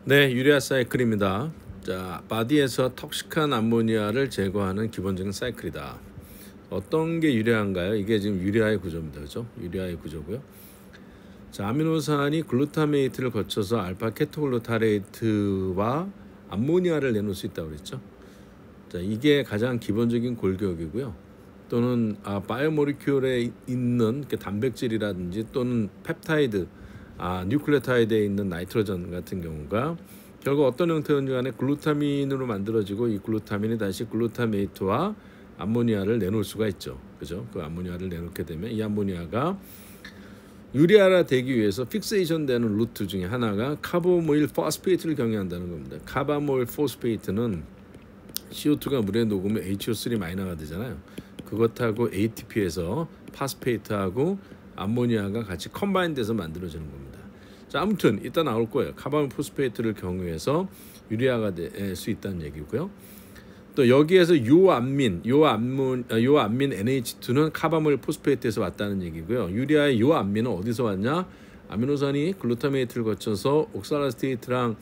네, 유리아 사이클입니다. 자, 바디에서 톡식한 암모니아를 제거하는 기본적인 사이클이다. 어떤 게 유리한가요? 이게 지금 유리아의 구조입니다. 그죠? 유리아의 구조고요. 자, 아미노산이 글루타메이트를 거쳐서 알파 케토글루타레이트와 암모니아를 내놓을 수 있다고 그랬죠. 자, 이게 가장 기본적인 골격이고요. 또는 바이오모리큘에 있는 단백질이라든지 또는 펩타이드, 뉴클레오타이드에 있는 나이트로전 같은 경우가 결국 어떤 형태든지 간에 글루타민으로 만들어지고 이 글루타민이 다시 글루타메이트와 암모니아를 내놓을 수가 있죠. 그죠? 그 암모니아를 내놓게 되면 이 암모니아가 유리아라 되기 위해서 픽세이션 되는 루트 중에 하나가 카보모일 포스페이트를 경유한다는 겁니다. 카바모일 포스페이트는 CO2가 물에 녹으면 HO3 마이너가 되잖아요. 그것하고 ATP에서 파스페이트하고 암모니아가 같이 컴바인돼서 만들어지는 겁니다. 자, 아무튼 이따 나올 거예요. 카바모일 포스페이트를 경유해서 유리아가 될 수 있다는 얘기고요. 또 여기에서 요암민 NH2는 카바모일 포스페이트에서 왔다는 얘기고요. 유리아의 요암민은 어디서 왔냐? 아미노산이 글루타메이트를 거쳐서 옥살라스테이트랑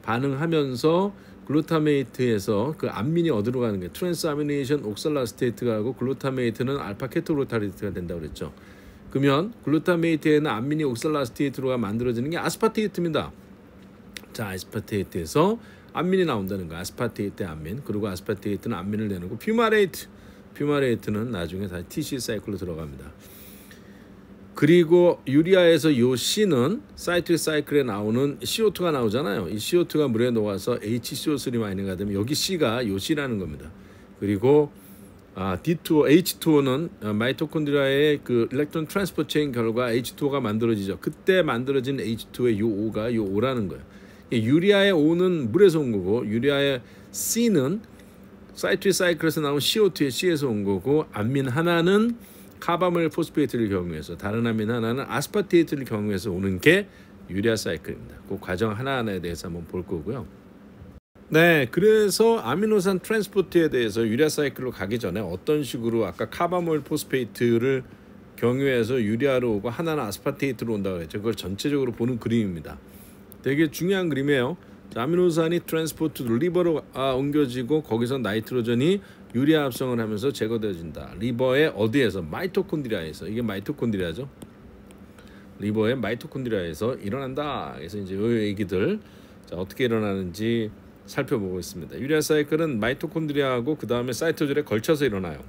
반응하면서 글루타메이트에서 그 암민이 어디로 가는 게 트랜스아미네이션 옥살라스테이트가 하고 글루타메이트는 알파 케토글루타레이트가 된다고 그랬죠. 그러면 글루타메이트에는 암민이 옥살라스테이트로가 만들어지는 게 아스파테이트입니다. 자, 아스파테이트에서 암민이 나온다는 거. 아스파테이트 암민. 그리고 아스파테이트는 암민을 내놓고 퓨마레이트는 나중에 다시 TC 사이클로 들어갑니다. 그리고 유리아에서 요 C는 사이트릭 사이클에 나오는 CO2가 나오잖아요. 이 CO2가 물에 녹아서 HCO3 마이너가 되면 여기 C가 요 C라는 겁니다. 그리고 H2O는 마이토콘드리아의 그 일렉트론 트랜스포 체인 결과 H2O가 만들어지죠. 그때 만들어진 H2의 요 O가 요 O라는 거예요. 유리아의 O는 물에서 온 거고 유리아의 C는 사이트릭 사이클에서 나온 CO2의 C에서 온 거고 암민 하나는 카바모일 포스페이트를 경유해서 다른 암민 하나는 아스파테이트를 경유해서 오는 게 유리아 사이클입니다. 그 과정 하나하나에 대해서 한번 볼 거고요. 네, 그래서 아미노산 트랜스포트에 대해서 유리아 사이클로 가기 전에 어떤 식으로 아까 카바모일 포스페이트를 경유해서 유리아로 오고 하나는 아스파테이트로 온다고 했죠. 그걸 전체적으로 보는 그림입니다. 되게 중요한 그림이에요. 자, 아미노산이 트랜스포트 리버로 옮겨지고 거기서 나이트로전이 유리아 합성을 하면서 제거되어진다. 리버의 어디에서? 마이토콘드리아에서. 이게 마이토콘드리아죠. 리버의 마이토콘드리아에서 일어난다. 그래서 이제 이 얘기들 자, 어떻게 일어나는지 살펴보고 있습니다. 유리아 사이클은 마이토콘드리아하고 그 다음에 사이토졸에 걸쳐서 일어나요.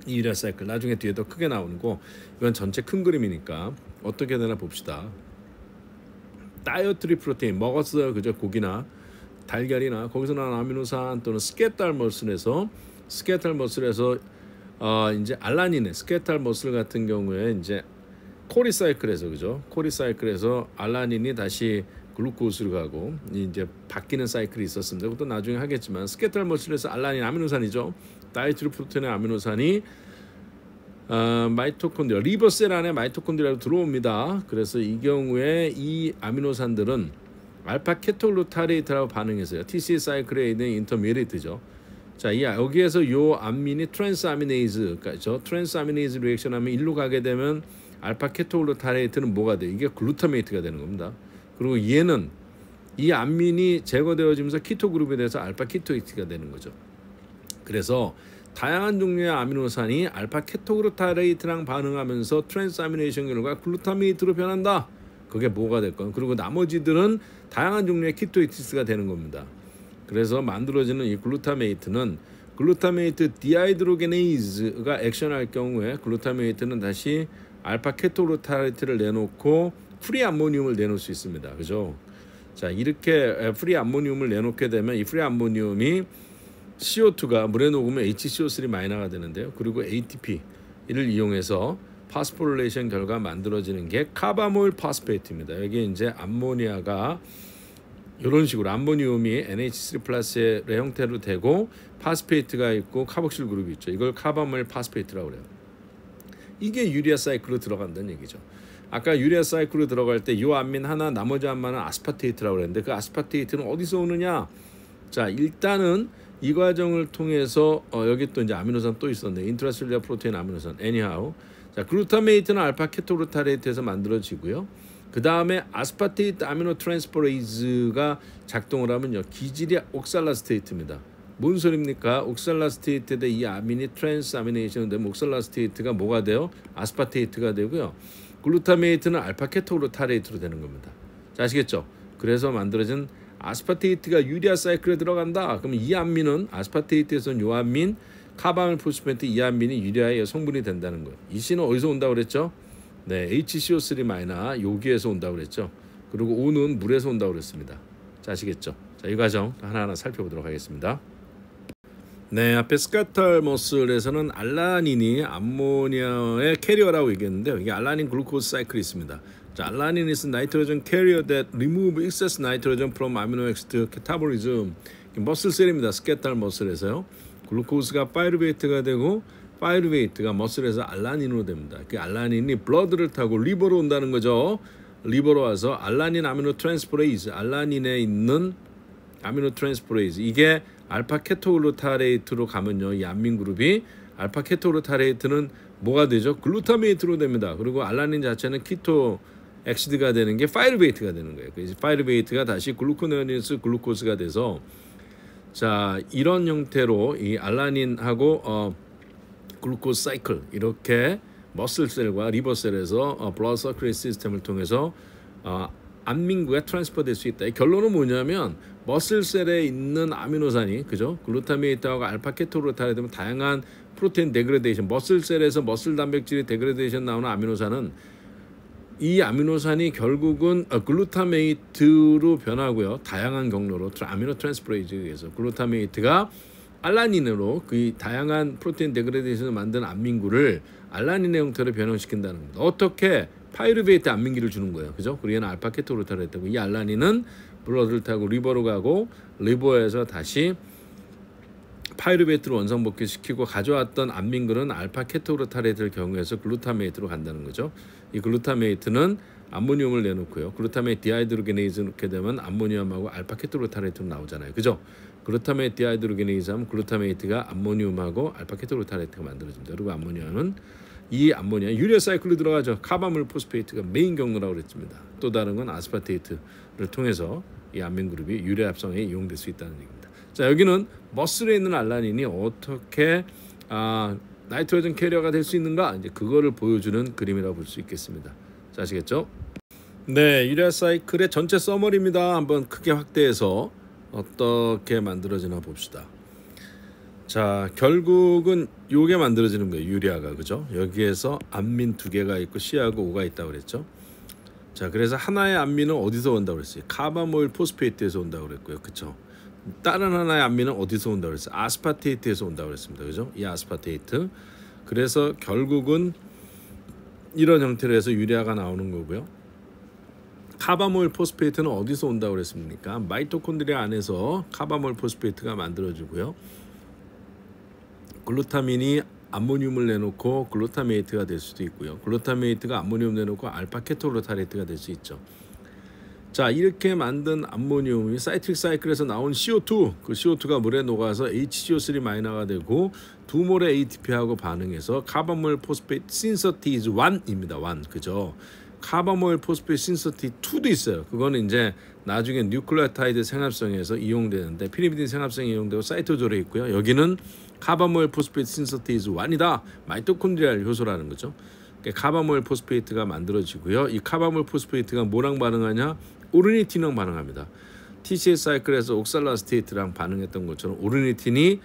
이 유리아 사이클 나중에 뒤에 더 크게 나오는 거 이건 전체 큰 그림이니까 어떻게 되나 봅시다. 다이어트리 프로테인 먹었어요. 그죠? 고기나 달걀이나 거기서 나온 아미노산 또는 스케탈 머슬에서 이제 알라닌의 스케탈 머슬 같은 경우에 이제 코리사이클에서 그죠? 코리사이클에서 알라닌이 다시 글루코스로 가고 이제 바뀌는 사이클이 있었습니다. 그것도 나중에 하겠지만 스케탈 머슬에서 알라닌 아미노산이죠. 다이어트리 프로테인의 아미노산이 마이토콘드리아 리버셀 안에 마이토콘드리아로 들어옵니다. 그래서 이 경우에 이 아미노산들은 알파 케토글루타레이트라고 반응해서요. TCA 사이클에 있는 인터미디에이트죠. 자, 여기에서 요 암민이 트랜스아미네이즈죠. 트랜스아미네이즈 리액션 하면 일로 가게 되면 알파 케토글루타레이트는 뭐가 돼? 이게 글루타메이트가 되는 겁니다. 그리고 얘는 이 암민이 제거되어지면서 키토 그룹에 대해서 알파 키토이트가 되는 거죠. 그래서 다양한 종류의 아미노산이 알파 케토글루타레이트랑 반응하면서 트랜스아미네이션 결과 글루타메이트로 변한다. 그게 뭐가 될 건. 그리고 나머지들은 다양한 종류의 키토이티스가 되는 겁니다. 그래서 만들어지는 이 글루타메이트는 글루타메이트 디하이드로게네이즈가 액션할 경우에 글루타메이트는 다시 알파 케토글루타레이트를 내놓고 프리 암모늄을 내놓을 수 있습니다. 그죠? 자, 이렇게 프리 암모늄을 내놓게 되면 이 프리 암모늄이 CO2가 물에 녹으면 HCO3 마이너가 되는데요. 그리고 ATP를 이용해서 파스포릴레이션 결과 만들어지는 게 카바모일 파스페이트입니다. 여기 이제 암모니아가 이런 식으로 암모늄이 NH3 플러스의 형태로 되고 파스페이트가 있고 카복실 그룹이 있죠. 이걸 카바모일 파스페이트라고 그래요. 이게 유리아 사이클로 들어간다는 얘기죠. 아까 유리아 사이클로 들어갈 때 이 암민 하나 나머지 암만은 아스파테이트라고 그랬는데 그 아스파테이트는 어디서 오느냐? 자, 일단은 이 과정을 통해서 여기 또 이제 아미노산 또 있었네. 인트라셀룰러 프로테인 아미노산. anyhow. 자, 글루타메이트는 알파 케토글루타레이트에서 만들어지고요. 그 다음에 아스파테이트 아미노 트랜스퍼레이즈가 작동을 하면요, 기질이 옥살라스테이트입니다. 뭔 소리입니까? 옥살라스테이트에 이 아미니 트랜스 아미네이션은 되면 옥살라스테이트가 뭐가 돼요? 아스파테이트가 되고요. 글루타메이트는 알파 케토그루타레이트로 되는 겁니다. 자, 아시겠죠? 그래서 만들어진 아스파테이트가 유리아 사이클에 들어간다. 그럼 이 암민은 아스파테이트에서는 요 암민, 카바밀 포스페트 이 암민이 유리아의 성분이 된다는 거예요. 이 C는 어디서 온다고 그랬죠? 네, HCO3- 여기에서 온다고 그랬죠. 그리고 O는 물에서 온다고 그랬습니다. 자, 아시겠죠? 자, 이 과정 하나하나 살펴보도록 하겠습니다. 네, 앞에 스카탈 머슬에서는 알라닌이 암모니아의 캐리어라고 얘기했는데요. 이게 알라닌 글루코스 사이클이 있습니다. 자, 알라닌 is nitrogen carrier that remove excess nitrogen from amino acid catabolism. 머슬 셀입니다. 스카탈 머슬에서요. 글루코스가 파이루베이트가 되고 파이루베이트가 머슬에서 알라닌으로 됩니다. 그 알라닌이 블러드를 타고 리버로 온다는 거죠. 리버로 와서 알라닌 아미노 트랜스퍼레이즈, 알라닌에 있는 아미노 트랜스퍼레이즈, 이게 알파 케토글루타레이트로 가면요, 이 암민 그룹이 알파 케토글루타레이트는 뭐가 되죠? 글루타메이트로 됩니다. 그리고 알라닌 자체는 키토 엑시드가 되는 게 파이루베이트가 되는 거예요. 그래서 파이루베이트가 다시 글루코네오니스 글루코스가 돼서, 자, 이런 형태로 이 알라닌하고 글루코스 사이클, 이렇게 머슬셀과 리버셀에서 블러드 서큘레이션 시스템을 통해서 암민구가 트랜스퍼 될 수 있다. 이 결론은 뭐냐면 머슬셀에 있는 아미노산이, 그죠? 글루타메이트하고 알파 케토그루타레이트 되면 다양한 프로테인 데그레데이션, 머슬셀에서 머슬 단백질이 데그레데이션 나오는 아미노산은, 이 아미노산이 결국은 글루타메이트로 변하고요. 다양한 경로로 아미노 트랜스퍼레이즈에 의해서 글루타메이트가 알라닌으로 그 다양한 프로테인 데그레데이션을 만든 암민구를 알라닌의 형태로 변형시킨다는 겁니다. 어떻게? 파이루베이트 암민기를 주는 거예요. 그죠? 그리고 알파 케토그루타레이트고, 이 알라닌은 블러드를 타고 리버로 가고, 리버에서 다시 파이루베이트로 원성복귀시키고 가져왔던 암민구는 알파 케토그루타레이트를 경우에서 글루타메이트로 간다는 거죠. 이 글루타메이트는 암모니움을 내놓고요. 글루타메이트 디하이드로게네이즈 넣게 되면 암모니움하고 알파 케토그루타레이트로 나오잖아요. 그죠? 글루타메이트 디하이드로게네이즈 하면 글루타메이트가 암모니움하고 알파 케토그루타레이트가 만들어집니다. 그리고 암모니아는 이 암모니아 유리아 사이클로 들어가죠. 카바물 포스페이트가 메인 경로라고 그랬습니다. 또 다른 건 아스파테이트를 통해서 이 암민 그룹이 유리아 합성에 이용될 수 있다는 얘기입니다. 자, 여기는 머슬에 있는 알라닌이 어떻게 나이트로젠 캐리어가 될 수 있는가, 이제 그거를 보여주는 그림이라고 볼 수 있겠습니다. 자, 아시겠죠? 네, 유리아 사이클의 전체 서머리입니다. 한번 크게 확대해서 어떻게 만들어지나 봅시다. 자, 결국은 요게 만들어지는 거예요. 유리아가, 그죠? 여기에서 암민 2개가 있고 C하고 O가 있다고 그랬죠. 자, 그래서 하나의 암민은 어디서 온다고 그랬어요? 카바모일 포스페이트에서 온다고 그랬고요. 그쵸? 다른 하나의 암민은 어디서 온다고 그랬어요? 아스파테이트에서 온다고 그랬습니다. 그죠? 이 아스파테이트. 그래서 결국은 이런 형태로 해서 유리아가 나오는 거고요. 카바모일 포스페이트는 어디서 온다고 그랬습니까? 마이토콘드리아 안에서 카바모일 포스페이트가 만들어지고요. 글루타민이 암모늄을 내놓고 글루타메이트가 될 수도 있고요. 글루타메이트가 암모늄 내놓고 알파 케토그루타레이트가 될 수 있죠. 자, 이렇게 만든 암모늄이 사이트릭 사이클에서 나온 CO2, 그 CO2가 물에 녹아서 HCO3- 되고 두 몰의 ATP하고 반응해서 카바모일 포스페이트 신서티즈 1입니다. 1, 그죠? 카바모일 포스페이트 신서티즈 2도 있어요. 그거는 이제 나중에 뉴클레오타이드 생합성에서 이용되는데, 피리미딘 생합성에 이용되고 사이토졸에 있고요. 여기는 카바모일 포스페이트 신서티즈 1이다. 마이토콘드리알 효소라는 거죠. 카바모일 포스페이트가 만들어지고요. 이 카바모일 포스페이트가 뭐랑 반응하냐? 오르니틴이랑 반응합니다. TCA 사이클에서 옥살라스테이트랑 반응했던 것처럼 오르니틴이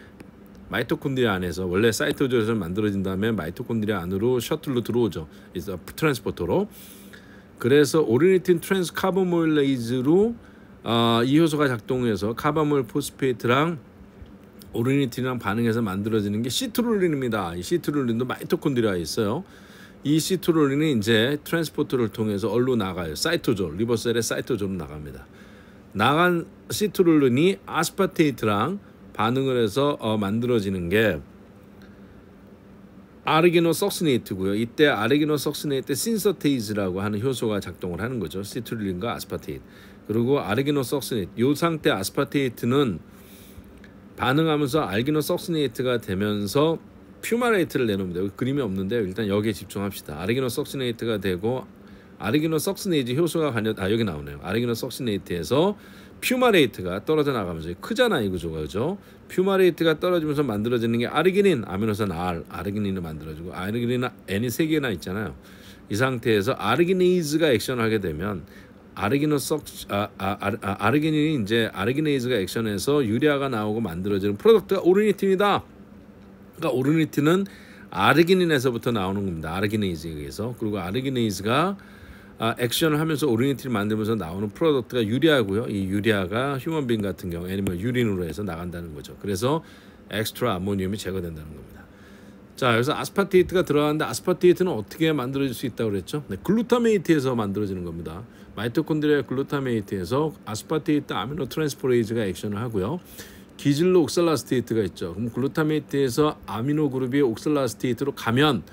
마이토콘드리아 안에서, 원래 사이토졸에서 만들어진 다음에 마이토콘드리아 안으로 셔틀로 들어오죠. 트랜스포터로. 그래서 오르니틴 트랜스 카보모일레이즈로 이 효소가 작동해서 카바모일 포스페이트랑 오르니틴이랑 반응해서 만들어지는 게 시트룰린입니다. 이 시트룰린도 마이토콘드리아에 있어요. 이 시트룰린이 이제 트랜스포터를 통해서 얼로 나가요. 사이토졸, 리버셀의 사이토졸로 나갑니다. 나간 시트룰린이 아스파테이트랑 반응을 해서 만들어지는 게 아르기노석시네이트고요. 이때 아르기노석시네이트 신서테이즈라고 하는 효소가 작동을 하는 거죠. 시트룰린과 아스파테이트. 그리고 아르기노석시네이트, 이 상태 아스파테이트는 반응하면서 알기노석시네이트가 되면서 퓨마레이트를 내놓습니다. 여기 그림이 없는데 일단 여기에 집중합시다. 아르기노석시네이트가 되고 아르기노석시네이즈 효소가 여기 나오네요. 아르기노석시네이트에서 퓨마레이트가 떨어져 나가면서 크잖아 이 구조가 그죠? 퓨마레이트가 떨어지면서 만들어지는 게 아르기닌 아미노산 아르기닌을 만들어주고 아르기닌은 N이 3개나 있잖아요. 이 상태에서 아르기네이즈가 액션하게 되면 아르기닌이 이제 아르기네이즈가 액션해서 유리아가 나오고 만들어지는 프로덕트가 오르니틴이다. 그러니까 오르니틴은 아르기닌에서부터 나오는 겁니다. 아르기네이즈에 의해서. 그리고 아르기네이즈가 액션을 하면서 오르니틴을 만들면서 나오는 프로덕트가 유리아고요. 이 유리아가 휴먼빈 같은 경우 아니면 유린으로 해서 나간다는 거죠. 그래서 엑스트라 암모니움이 제거된다는 겁니다. 자, 여기서 아스파테이트가 들어가는데 아스파테이트는 어떻게 만들어질 수 있다고 그랬죠? 네, 글루타메이트에서 만들어지는 겁니다. 마이토콘드리아 글루타메이트에서 아스파테이트 아미노 트랜스포레이즈가 액션을 하고요. 기질로 옥살라스테이트가 있죠. 그럼 글루타메이트에서 아미노 그룹이 옥살라스테이트로 가면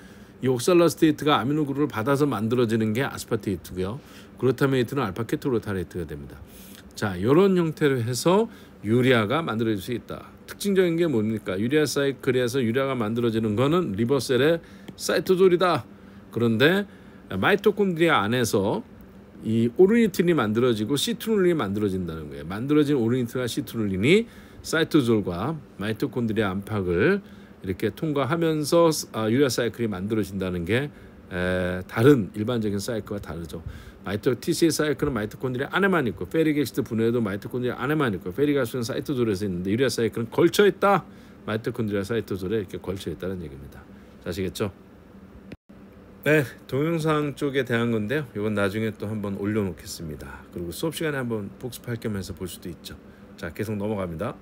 이 옥살라스테이트가 아미노 그룹을 받아서 만들어지는 게 아스파테이트고요. 글루타메이트는 알파 케토글루타레이트가 됩니다. 자, 이런 형태로 해서 유리아가 만들어질 수 있다. 특징적인 게 뭡니까? 유리아 사이클에서 유리아가 만들어지는 거는 리버셀의 사이토졸이다. 그런데 마이토콘드리아 안에서 이 오르니틴이 만들어지고 시트룰린이 만들어진다는 거예요. 만들어진 오르니틴과 시트룰린이 사이토졸과 마이토콘드리아 안팎을 이렇게 통과하면서 유리아 사이클이 만들어진다는 게 다른 일반적인 사이클과 다르죠. TCA 사이클은 마이토콘드리아 안에만 있고 페릭 엑시드 분해도 마이토콘드리아 안에만 있고 페릭 가스는 사이토졸에서 있는데 유리아 사이클은 걸쳐 있다. 마이토콘드리아 사이토졸에 이렇게 걸쳐 있다는 얘기입니다. 아시겠죠? 네, 동영상 쪽에 대한 건데요. 이건 나중에 또 한번 올려놓겠습니다. 그리고 수업 시간에 한번 복습할 겸 해서 볼 수도 있죠. 자, 계속 넘어갑니다.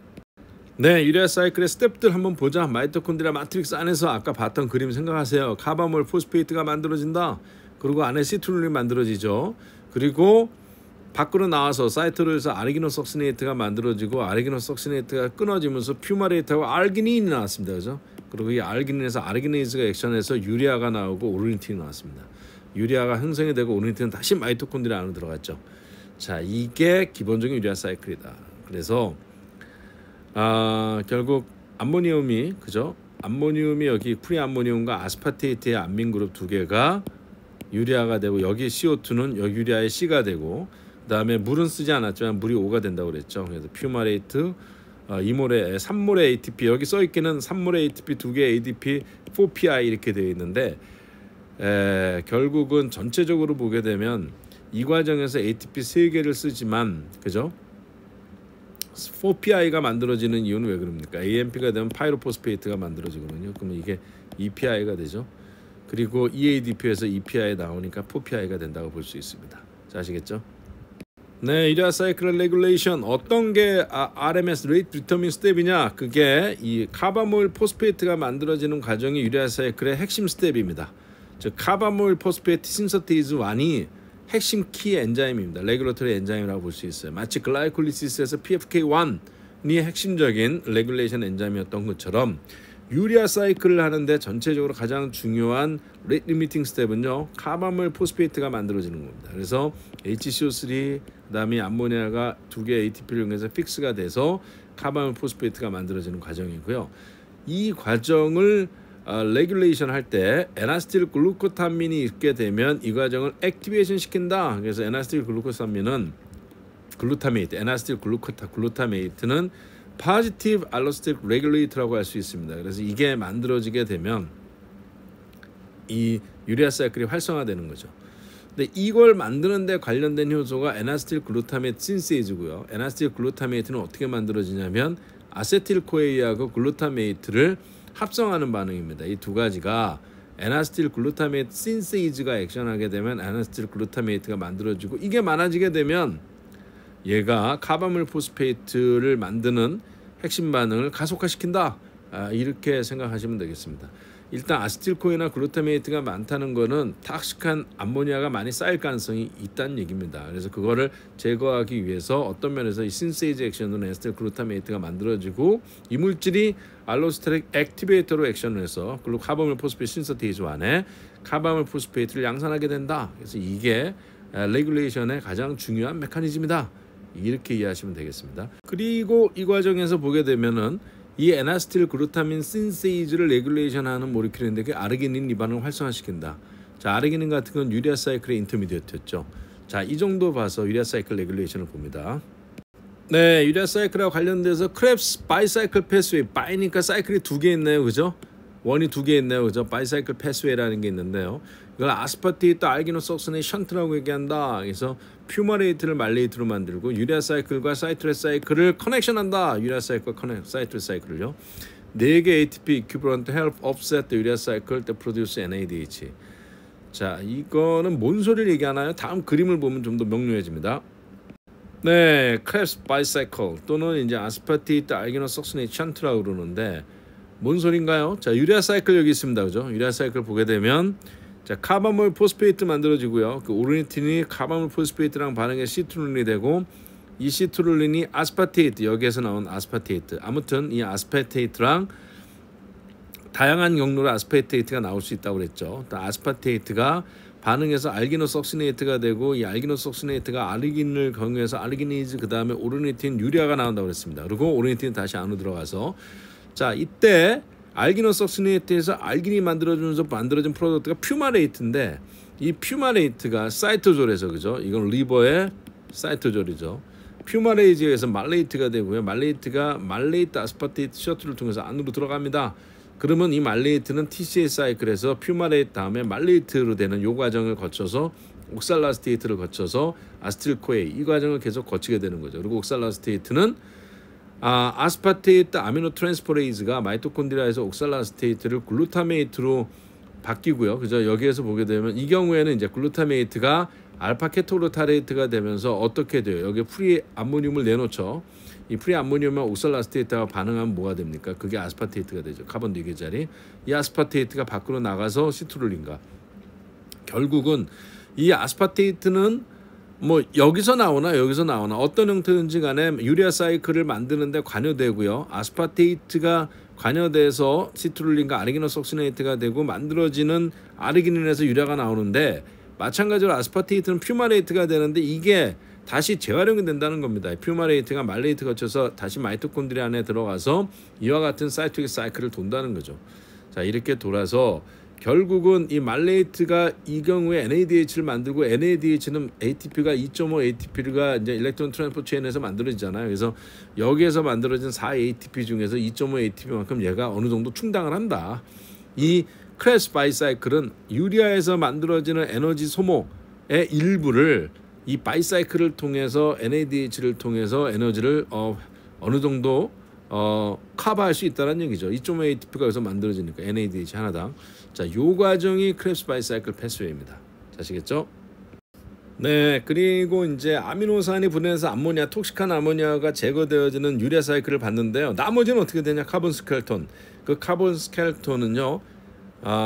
네, 유리아 사이클의 스텝들 한번 보자. 마이토콘드리아 마트릭스 안에서 아까 봤던 그림 생각하세요. 카바몰 포스페이트가 만들어진다. 그리고 안에 시트룰린이 만들어지죠. 그리고 밖으로 나와서 사이토로에서 아르기노석시네이트가 만들어지고 아르기노석시네이트가 끊어지면서 퓨마레이트하고 아르기닌이 나왔습니다. 그죠? 그리고 이 아르기닌에서 아르기네이즈가 액션해서 유리아가 나오고 오르니틴이 나왔습니다. 유리아가 형성이 되고 오르니틴은 다시 마이토콘드리아 안으로 들어갔죠. 자, 이게 기본적인 유리아 사이클이다. 그래서 결국 암모니움이 그죠? 암모니움이 여기 프리암모니움과 아스파테이트의 암민 그룹 두 개가 유리아가 되고 여기 CO2는 여기 유리아의 C가 되고 그다음에 물은 쓰지 않았지만 물이 O가 된다고 그랬죠. 그래서 퓨마레이트 2몰에 3몰의 ATP 여기 써 있기는 3몰의 ATP 2개 ADP 4PI 이렇게 되어 있는데 결국은 전체적으로 보게 되면 이 과정에서 ATP 3개를 쓰지만 그죠? 4PI가 만들어지는 이유는 왜 그럽니까? AMP가 되면 파이로포스페이트가 만들어지거든요. 그러면 이게 EPI가 되죠. 그리고 EADP에서 EPI 나오니까 4PI가 된다고 볼 수 있습니다. 자, 아시겠죠? 네, 유리아 사이클 레귤레이션 어떤 게 RMS 레이트 디터민 스텝이냐? 그게 이 카바몰 포스페이트가 만들어지는 과정이 유리아 사이클의 핵심 스텝입니다. 즉 카바몰 포스페이트 신서테이즈 1이 핵심 키 엔자임입니다. 레귤러터리 엔자임이라고 볼 수 있어요. 마치 글라이콜리시스에서 PFK1이 핵심적인 레귤레이션 엔자임이었던 것처럼 유리아 사이클을 하는데 전체적으로 가장 중요한 레이트 리미팅 스텝은요. 카바몰 포스페이트가 만들어지는 겁니다. 그래서 HCO3 그다음에 암모니아가 두 개의 ATP를 이용해서 픽스가 돼서 카바몰 포스페이트가 만들어지는 과정이고요. 이 과정을 레귤레이션 할 때 에나스틸 글루코타민이 있게 되면 이 과정을 액티베이션 시킨다. 그래서 에나스틸 글루코타민은 글루타메이트, 에나스틸 글루타메이트는 포지티브 알로스틱 레귤레이터라고 할 수 있습니다. 그래서 이게 만들어지게 되면 이 유리아 사이클이 활성화되는 거죠. 근데 이걸 만드는 데 관련된 효소가 에나스틸 글루타메이트 신세이즈고요. 에나스틸 글루타메이트는 어떻게 만들어지냐면 아세틸코에이하고 글루타메이트를 합성하는 반응입니다. 이 두 가지가 에나스틸 글루타메이트 신세이즈가 액션하게 되면 에나스틸 글루타메이트가 만들어지고 이게 많아지게 되면 얘가 카바몰 포스페이트를 만드는 핵심 반응을 가속화시킨다. 이렇게 생각하시면 되겠습니다. 일단 아세틸코에나 글루타메이트가 많다는 거는 탁식한 암모니아가 많이 쌓일 가능성이 있다는 얘기입니다. 그래서 그거를 제거하기 위해서 어떤 면에서 이 신세이즈 액션으로 에스틸 글루타메이트가 만들어지고 이 물질이 알로스테릭 액티베이터로 액션을 해서 그리고 카바몰 포스페이트 신서테이즈 안에 카바몰 포스페이트를 양산하게 된다. 그래서 이게 레귤레이션의 가장 중요한 메커니즘이다. 이렇게 이해하시면 되겠습니다. 그리고 이 과정에서 보게 되면은 이 에나스틸 글루타민 신세이즈를 레귤레이션하는 모리큘인데 그 아르기닌 리반을 활성화시킨다. 자, 아르기닌 같은 건 유리아 사이클의 인터미디어트였죠. 자, 이 정도 봐서 유리아 사이클 레귤레이션을 봅니다. 네, 유리아 사이클하고 관련돼서 크랩스 바이사이클 패스웨이, 바이니까 사이클이 두 개 있네요, 그죠? 원이 두 개 있네요, 그죠? 바이사이클 패스웨이라는 게 있는데요. 이걸 아스파테이트 알기노석슨의 션트라고 얘기한다. 그래서 퓨마레이트를 말레이트로 만들고 유리아 사이클과 사이트레스 사이클을 커넥션한다. 유리아 사이클과 사이트레스 사이클을요. 4개 ATP equivalent help offset the urea cycle that produce NADH. 자, 이거는 뭔 소리를 얘기하나요? 다음 그림을 보면 좀 더 명료해집니다. 네, 크랩스 바이사이클 또는 이제 아스파테이트 알기노석슨의 션트라고 그러는데 뭔 소린가요? 자, 유리아 사이클 여기 있습니다, 그죠? 유리아 사이클 보게 되면 자, 카바몰 포스페이트 만들어지고요. 그 오르니틴이 카바몰 포스페이트랑 반응해 시트룰린이 되고 이 시트룰린이 아스파테이트, 여기에서 나온 아스파테이트. 아무튼 이 아스파테이트랑 다양한 경로로 아스파테이트가 나올 수 있다고 그랬죠. 아스파테이트가 반응해서 알기노석시네이트가 되고 이 알기노석시네이트가 아르기닌을 경유해서 아르기니즈 그다음에 오르니틴 유리아가 나온다고 그랬습니다. 그리고 오르니틴이 다시 안으로 들어가서 자, 이때 알기노석시네이트에서 알기닌이 만들어진 프로덕트가 퓨마레이트인데 이 퓨마레이트가 사이토졸에서 그죠? 이건 리버의 사이토졸이죠. 퓨마레이즈에서 말레이트가 되고요. 말레이트가 말레이트 아스파테이트 셔틀을 통해서 안으로 들어갑니다. 그러면 이 말레이트는 TCA 사이클에서 퓨마레이트 다음에 말레이트로 되는 이 과정을 거쳐서 옥살라스테이트를 거쳐서 아스틸코에 이 과정을 계속 거치게 되는 거죠. 그리고 옥살라스테이트는 아스파테이트 아미노 트랜스포레이즈가 마이토콘드리아에서 옥살라스테이트를 글루타메이트로 바뀌고요. 그죠? 여기에서 보게 되면 이 경우에는 이제 글루타메이트가 알파 케토글루타레이트가 되면서 어떻게 돼요? 여기 프리 암모늄을 내놓죠. 이 프리 암모늄과 옥살라스테이트가 반응하면 뭐가 됩니까? 그게 아스파테이트가 되죠. 카본 4개짜리. 이 아스파테이트가 밖으로 나가서 시트룰린과 결국은 이 아스파테이트는 뭐 여기서 나오나 어떤 형태든지 간에 유리아 사이클을 만드는데 관여되고요. 아스파테이트가 관여돼서 시트룰린과 아르기노석시네이트가 되고 만들어지는 아르기닌에서 유리아가 나오는데 마찬가지로 아스파테이트는 퓨마레이트가 되는데 이게 다시 재활용이 된다는 겁니다. 퓨마레이트가 말레이트 거쳐서 다시 마이토콘드리아 안에 들어가서 이와 같은 사이토릭 사이클을 돈다는 거죠. 자, 이렇게 돌아서 결국은 이 말레이트가 이 경우에 NADH를 만들고 NADH는 ATP가 2.5 ATP가 이제 일렉트론 트랜스포 체인에서 만들어지잖아요. 그래서 여기에서 만들어진 4 ATP 중에서 2.5 ATP만큼 얘가 어느 정도 충당을 한다. 이 크랩스 바이사이클은 유리아에서 만들어지는 에너지 소모의 일부를 이 바이사이클을 통해서 NADH를 통해서 에너지를 어느 정도 커버할 수 있다는 얘기죠. 2.5 ATP가 여기서 만들어지니까 NADH 하나당. 자, 요 과정이 크랩스 바이사이클 패스웨이입니다. 아시겠죠? 네, 그리고 이제 아미노산이 분해해서 암모니아, 톡식한 아모니아가 제거되어지는 유리아 사이클을 봤는데요. 나머지는 어떻게 되냐? 카본 스켈톤. 그 카본 스켈톤은요.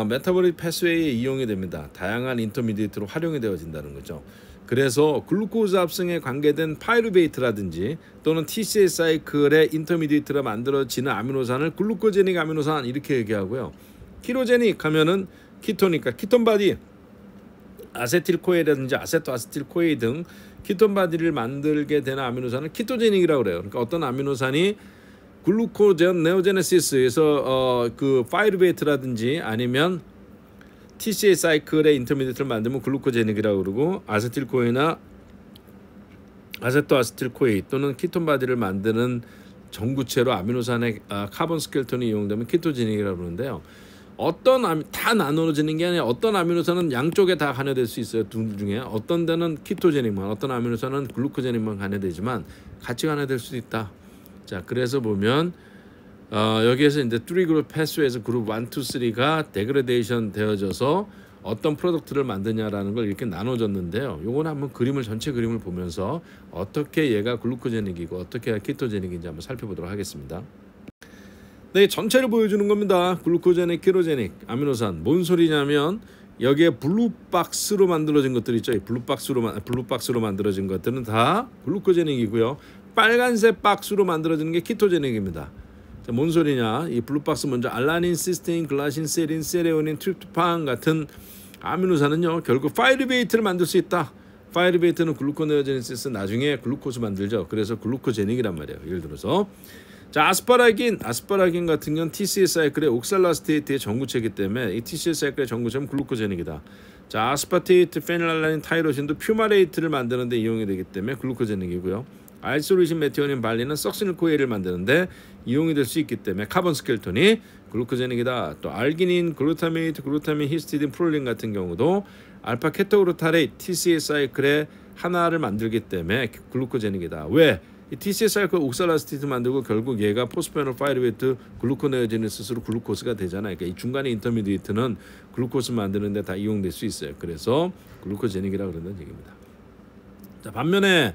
메타볼릭 패스웨이에 이용이 됩니다. 다양한 인터미디에이트로 활용이 되어진다는 거죠. 그래서 글루코즈 합성에 관계된 파이루베이트라든지 또는 TCA 사이클의 인터미디에이트로 만들어지는 아미노산을 글루코제닉 아미노산 이렇게 얘기하고요. 키토제닉 하면은 키토니까 키톤바디 아세틸코에라든지 아세토아세틸코에 등 키톤바디를 만들게 되는 아미노산을 키토제닉이라고 그래요. 그러니까 어떤 아미노산이 글루코젠 네오제네시스에서 그 파이루베이트라든지 아니면 TCA 사이클의 인터미디에이트를 만들면 글루코제닉이라고 그러고 아세틸코에나 아세토아세틸코에 또는 키톤바디를 만드는 전구체로 아미노산의 카본 스켈톤이 이용되면 키토제닉이라고 그러는데요. 다 나눠지는 게 아니라 어떤 아미노산은 양쪽에 다 관여될 수 있어요. 둘 중에 어떤 데는 키토제닉만, 어떤 아미노산은 글루코제닉만 관여되지만 같이 관여될 수도 있다. 자, 그래서 보면 여기에서 이제 3그룹 패스웨이에서 그룹 1, 2, 3가 데그레데이션 되어져서 어떤 프로덕트를 만드냐라는 걸 이렇게 나눠줬는데요. 요거는 한번 전체 그림을 보면서 어떻게 얘가 글루코제닉이고 어떻게 키토제닉인지 한번 살펴보도록 하겠습니다. 네, 전체를 보여주는 겁니다. 글루코제닉, 키토제닉, 아미노산. 뭔 소리냐면 여기에 블루박스로 만들어진 것들 있죠. 블루박스로 만들어진 것들은 다 글루코제닉이고요. 빨간색 박스로 만들어지는 게 키토제닉입니다. 자, 뭔 소리냐? 이 블루박스 먼저 알라닌, 시스테인, 글라신, 세린, 세레오닌, 트립토판 같은 아미노산은요 결국 파이루베이트를 만들 수 있다. 파이루베이트는 글루코네오제네시스 나중에 글루코즈 만들죠. 그래서 글루코제닉이란 말이에요. 예를 들어서 자, 아스파라긴 같은 경우는 TCA 사이클의 옥살라스테이트의 전구체이기 때문에 이 TCA 사이클의 전구체는 글루코제닉이다. 자, 아스파테이트, 페닐알라닌, 타이로신도 퓨마레이트를 만드는데 이용이 되기 때문에 글루코제닉이고요. 아이소루신, 메티오닌, 발린은 석시닐코에를 만드는데 이용이 될 수 있기 때문에 카본 스켈톤이 글루코제닉이다. 또 알기닌, 글루타메이트, 글루타민, 히스티딘, 프롤린 같은 경우도 알파 케토그루타레이트 TCA 사이클의 하나를 만들기 때문에 글루코제닉이다. 왜? 이 TCA 사이클 옥살라스티드 만들고 결국 얘가 포스페놀 파이르베트 글루코네오제네시스로 글루코스가 되잖아요. 그러니까 이 중간에 인터미디에이트는 글루코스 만드는데 다 이용될 수 있어요. 그래서 글루코제닉이라고 그런다는 얘기입니다. 자, 반면에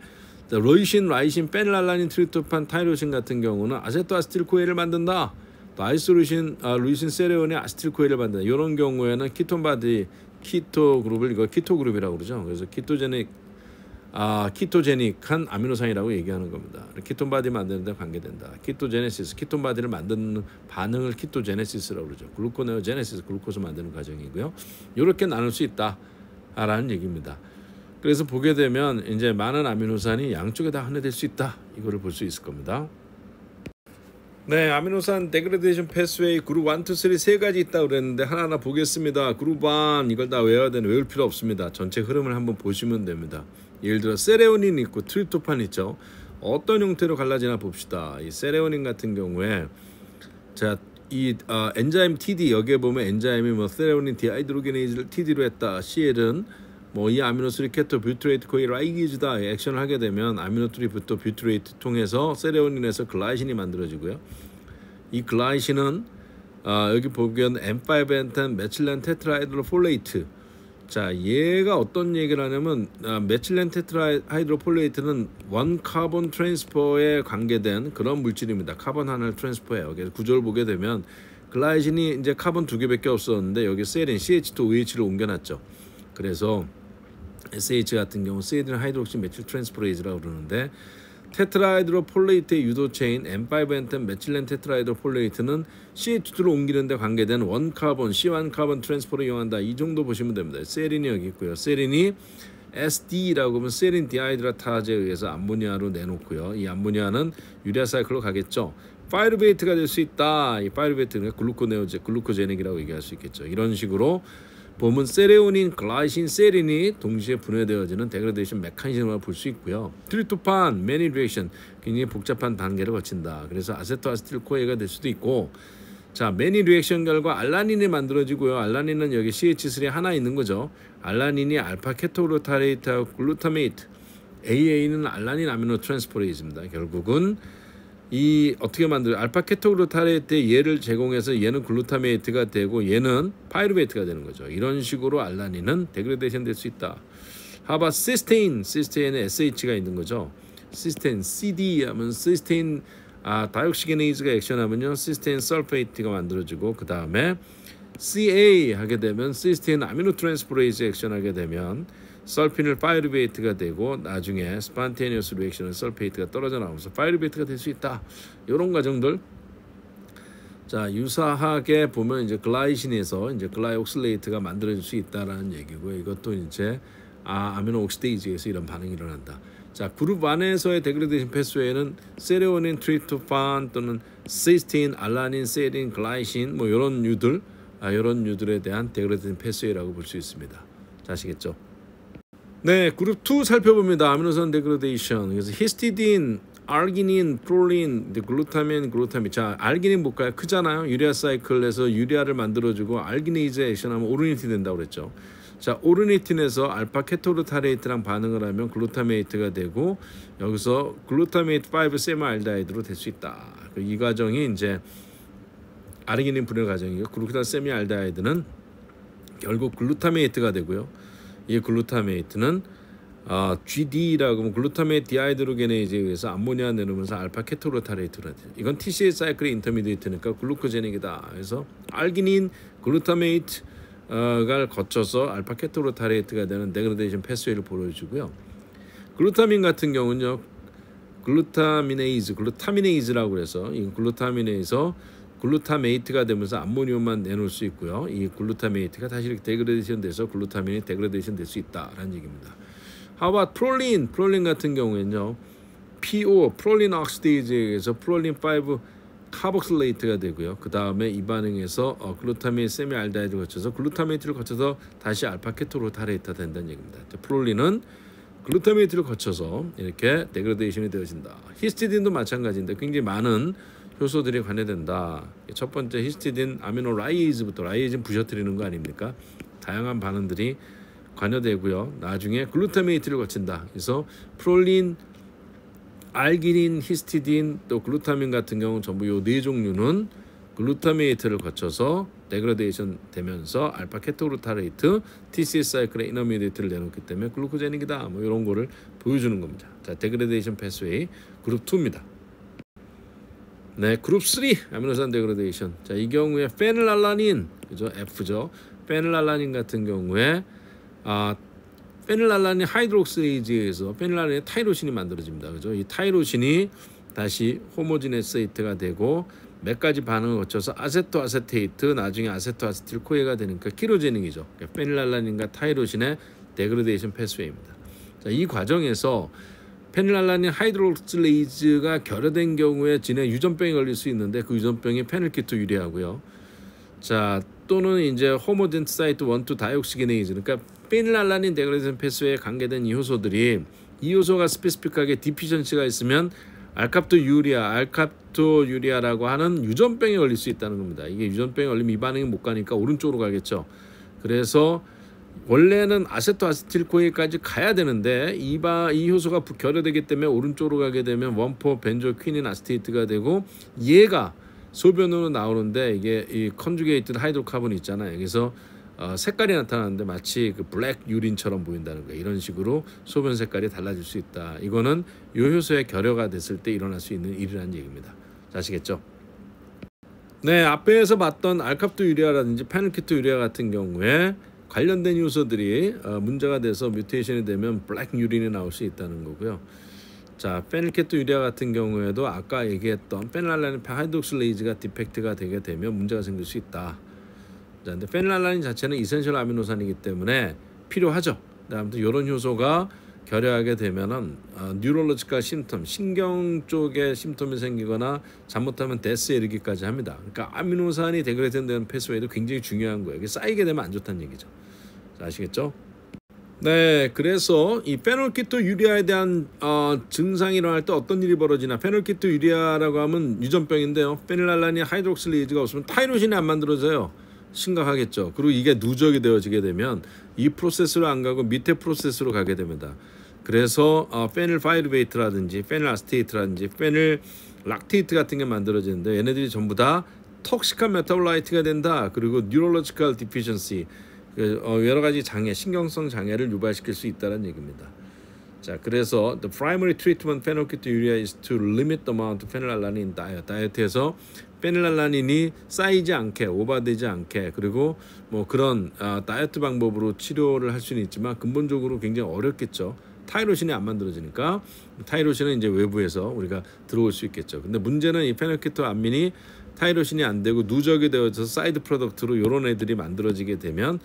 로이신, 라이신, 페닐알라닌, 트립토판, 타이로신 같은 경우는 아세토아스틸코에를 만든다. 또 아이소루신, 루이신, 세레온의 아스틸코에를 만든다. 이런 경우에는 키톤바디, 키토 그룹을 이거 키토 그룹이라고 그러죠. 그래서 키토제닉한 아미노산이라고 얘기하는 겁니다. 키톤바디 만드는 데 관계된다. 키토제네시스, 키톤바디를 만드는 반응을 키토제네시스라고 그러죠. 글루코네오제네시스, 글루코스 만드는 과정이고요. 이렇게 나눌 수 있다라는 얘기입니다. 그래서 보게 되면 이제 많은 아미노산이 양쪽에 다 혼합될 수 있다. 이거를 볼 수 있을 겁니다. 네, 아미노산 데그레데이션 패스웨이 그룹 1, 2, 3 세 가지 있다고 그랬는데 하나하나 보겠습니다. 그룹 1 이걸 다 외워야 되는 외울 필요 없습니다. 전체 흐름을 한번 보시면 됩니다. 예를 들어 세레오닌 있고 트립토판 있죠. 어떤 형태로 갈라지나 봅시다. 이 세레오닌 같은 경우에 자, 이 엔자임 TD 여기에 보면 엔자임이 뭐 세레오닌 디하이드로게네이즈를 TD로 했다. CL은 뭐 이 아미노3 케토 뷰트레이트 코이 라이기즈다 액션을 하게 되면 아미노3부터 뷰트레이트 통해서 세레오닌에서 글라이신이 만들어지고요. 이 글라이신은 여기 보면 M5엔탄 메칠렌 테트라하이드로폴레이트. 자, 얘가 어떤 얘기를 하냐면 메칠렌 테트라하이드로폴레이트는 원 카본 트랜스퍼에 관계된 그런 물질입니다. 카본 하나를 트랜스퍼해요. 그래서 구조를 보게 되면 글라이신이 이제 카본 2개밖에 없었는데 여기 세린 CH2OH를 옮겨놨죠. 그래서 SH 같은 경우 세린 하이드록시 메틸 트랜스퍼레이즈라고 그러는데 테트라하이드로폴레이트의 유도체인 M5엔탄 메칠렌 테트라하이드로폴레이트는 CH2를 옮기는 데 관계된 원카본 C1 카본 트랜스퍼를 이용한다. 이 정도 보시면 됩니다. 세린이 여기 있고요. 세린이 SD라고 하면 세린 디하이드라타제에 의해서 암모니아로 내놓고요. 이 암모니아는 유리아 사이클로 가겠죠. 파이르베이트가 될 수 있다. 이 파이르베이트는 글루코제닉이라고 얘기할 수 있겠죠. 이런 식으로 보면 세레오닌, 글라이신, 세린이 동시에 분해되어지는 데그레데이션 메커니즘을 볼 수 있고요. 트립토판, 매니 리액션 굉장히 복잡한 단계를 거친다. 그래서 아세토아스틸코에가 될 수도 있고, 자, 매니 리액션 결과 알라닌이 만들어지고요. 알라닌은 여기 CH3 하나 있는 거죠. 알라닌이 알파 케토그루타레이트하고 글루타메이트, AA는 알라닌 아미노 트랜스포레이즈입니다. 결국은 이 어떻게 만들어요? 알파 케토그루타레이트에 얘를 제공해서 얘는 글루타메이트가 되고 얘는 파이르베이트가 되는 거죠. 이런 식으로 알라닌은 데그레데이션 될 수 있다. 하바 시스테인, 시스테인에 SH가 있는 거죠. 시스테인 CD 하면 시스테인 다이옥시게네이즈가 액션하면요 시스테인 설페이트가 만들어지고 그 다음에 CA 하게 되면 시스테인 아미노 트랜스포레이즈 액션하게 되면 설피닐 파이르베이트가 되고 나중에 스판테니어스 리액션은 설페이트가 떨어져 나오면서 파이르베이트가 될 수 있다. 이런 과정들. 자, 유사하게 보면 이제 글라이신에서 이제 글라이옥슬레이트가 만들어질 수 있다라는 얘기고요. 이것도 이제 아미노 옥시데이즈에서 이런 반응이 일어난다. 자, 그룹 안에서의 데그레데이션 패스웨이는 세레오닌, 트립토판 또는 시스틴, 알라닌, 세린, 글라이신 뭐 이런 유들, 이런 유들에 대한 데그레데이션 패스웨이라고 볼 수 있습니다. 자, 아시겠죠? 네, 그룹 2 살펴봅니다. 아미노산 데그레데이션. 그래서 히스티딘, 알기닌, 프롤린, 글루타민, 글루타민. 자, 알기닌 볼까요? 크잖아요. 유리아 사이클에서 유리아를 만들어주고 알기네이즈 액션하면 오르니틴 된다고 그랬죠. 자, 오르니틴에서 알파 케토르타레이트랑 반응을 하면 글루타메이트가 되고 여기서 글루타메이트 5 세미알데하이드로 될 수 있다. 이 과정이 이제 아르기닌 분해 과정이고 글루타민 세미알데하이드는 결국 글루타메이트가 되고요. 이 글루타메이트는 GD라고 하면 글루타메이트 디하이드로게네이즈에 의해서 암모니아 내놓으면서 알파 케토르타레이트로 돼요. 이건 TCA 사이클의 인터미디에이트니까 글루코제닉이다. 그래서 알기닌, 글루타메이트가 거쳐서 알파 케토르타레이트가 되는 데그레데이션 패스웨이를 보여주고요. 글루타민 같은 경우는요. 글루타미네이즈라고 해서 이 글루타민에서 글루타메이트가 되면서 암모니움만 내놓을 수 있고요. 이 글루타메이트가 다시 이렇게 데그레데이션 돼서 글루타민이 데그레데이션 될 수 있다라는 얘기입니다. 하와 프롤린 같은 경우에는요. PO 프롤린 옥시데이즈에서 프롤린 5 카복실레이트가 되고요. 그 다음에 이 반응에서 글루타민 세미알데하이드를 거쳐서 글루타메이트를 거쳐서 다시 알파케토루타레이트가 된다는 얘기입니다. 프롤린은 글루타메이트를 거쳐서 이렇게 데그레데이션이 되어진다. 히스티딘도 마찬가지인데 굉장히 많은 효소들이 관여된다. 첫 번째 히스티딘 아미노 라이에이즈부터 라이에이즈는 부셔뜨리는 거 아닙니까? 다양한 반응들이 관여되고요. 나중에 글루타메이트를 거친다. 그래서 프롤린, 알기닌, 히스티딘, 또 글루타민 같은 경우 전부 요 네 종류는 글루타메이트를 거쳐서 데그레데이션 되면서 알파 케토그루타레이트, TCA 사이클의 이너미디에이트를 내놓기 때문에 글루코제닉이다. 뭐 이런 거를 보여주는 겁니다. 자, 데그레데이션 패스웨이 그룹 2입니다. 네, 그룹 3 아미노산 데그레데이션. 자, 이 경우에 페닐알라닌, 그죠? F죠. 페닐알라닌 같은 경우에 페닐알라닌 하이드록시레이즈에서 페닐알라닌의 타이로신이 만들어집니다. 그죠? 이 타이로신이 다시 호모지네스이트가 되고 몇 가지 반응을 거쳐서 아세토아세테이트, 나중에 아세토아세틸코에가 되니까 키로제닉이죠. 그러니까 페닐알라닌과 타이로신의 데그레데이션 패스웨이입니다. 자, 이 과정에서 페닐알라닌 하이드록시레이즈가 결여된 경우에 진해 유전병이 걸릴 수 있는데 그 유전병이 페닐키토 유리하고요. 자, 또는 이제 호모젠사이트 1,2 다이옥시게네이즈, 그러니까 페닐알라닌 데그레데이션 패스웨이에 관계된 이 효소들이 이 효소가 스페시픽하게 디피션시가 있으면 알캅토유리아라고 하는 유전병에 걸릴 수 있다는 겁니다. 이게 유전병에 걸리면 이 반응이 못 가니까 오른쪽으로 가겠죠. 그래서 원래는 아세토아세틸코에까지 가야 되는데 이 효소가 결여되기 때문에 오른쪽으로 가게 되면 1,4 벤조퀴닌 아세테이트가 되고 얘가 소변으로 나오는데 이게 이 컨주게이티드 하이드로카본이 있잖아요. 여기서 색깔이 나타나는데 마치 그 블랙 유린처럼 보인다는 거예요. 이런 식으로 소변 색깔이 달라질 수 있다. 이거는 요 효소의 결여가 됐을 때 일어날 수 있는 일이라는 얘기입니다. 아시겠죠? 네, 앞에서 봤던 알캅토유리아라든지 페닐키토유리아 같은 경우에 관련된 요소들이 문제가 돼서 뮤테이션이 되면 블랙 유린이 나올 수 있다는 거고요. 자, 페닐케토유리아 같은 경우에도 아까 얘기했던 페닐알라닌 하이드록실레이즈가 디펙트가 되게 되면 문제가 생길 수 있다. 자, 근데 페닐알라닌 자체는 이센셜 아미노산이기 때문에 필요하죠. 아무튼 이런 효소가 결여하게 되면은 뉴럴로지컬 심텀, 신경 쪽에 심텀이 생기거나 잘못하면 데스에 이르기까지 합니다. 그러니까 아미노산이 데그레이션되는 패스웨이도 굉장히 중요한 거예요. 이게 쌓이게 되면 안 좋다는 얘기죠. 자, 아시겠죠? 네, 그래서 이 페놀키토유리아에 대한 증상이 일어날 때 어떤 일이 벌어지나. 페놀키토유리아라고 하면 유전병인데요. 페닐알라닌 하이드록실레이즈가 없으면 타이로신이 안 만들어져요. 심각하겠죠. 그리고 이게 누적이 되어지게 되면 이 프로세스로 안 가고 밑에 프로세스로 가게 됩니다. 그래서 페닐파이르베이트라든지 페닐아스테이트라든지 페닐락테이트 같은 게 만들어지는데 얘네들이 전부 다 톡식한 메타볼라이트가 된다. 그리고 뉴럴로지컬 디피션시, 여러 가지 장애, 신경성 장애를 유발시킬 수 있다는 얘기입니다. 자, 그래서 the primary treatment phenylketonuria is to limit the amount of phenylalanine in diet. 다이어트에서 페닐알라닌이 쌓이지 않게, 오버되지 않게, 그리고 뭐 그런 다이어트 방법으로 치료를 할 수는 있지만 근본적으로 굉장히 어렵겠죠. 타이로신이 안 만들어지니까. 타이로신은 이제 외부에서 우리가 들어올 수 있겠죠. 근데 문제는 이 페닐케토암민이 타이로신이 안 되고 누적이 되어서 사이드 프로덕트로 이런 애들이 만들어지게 되면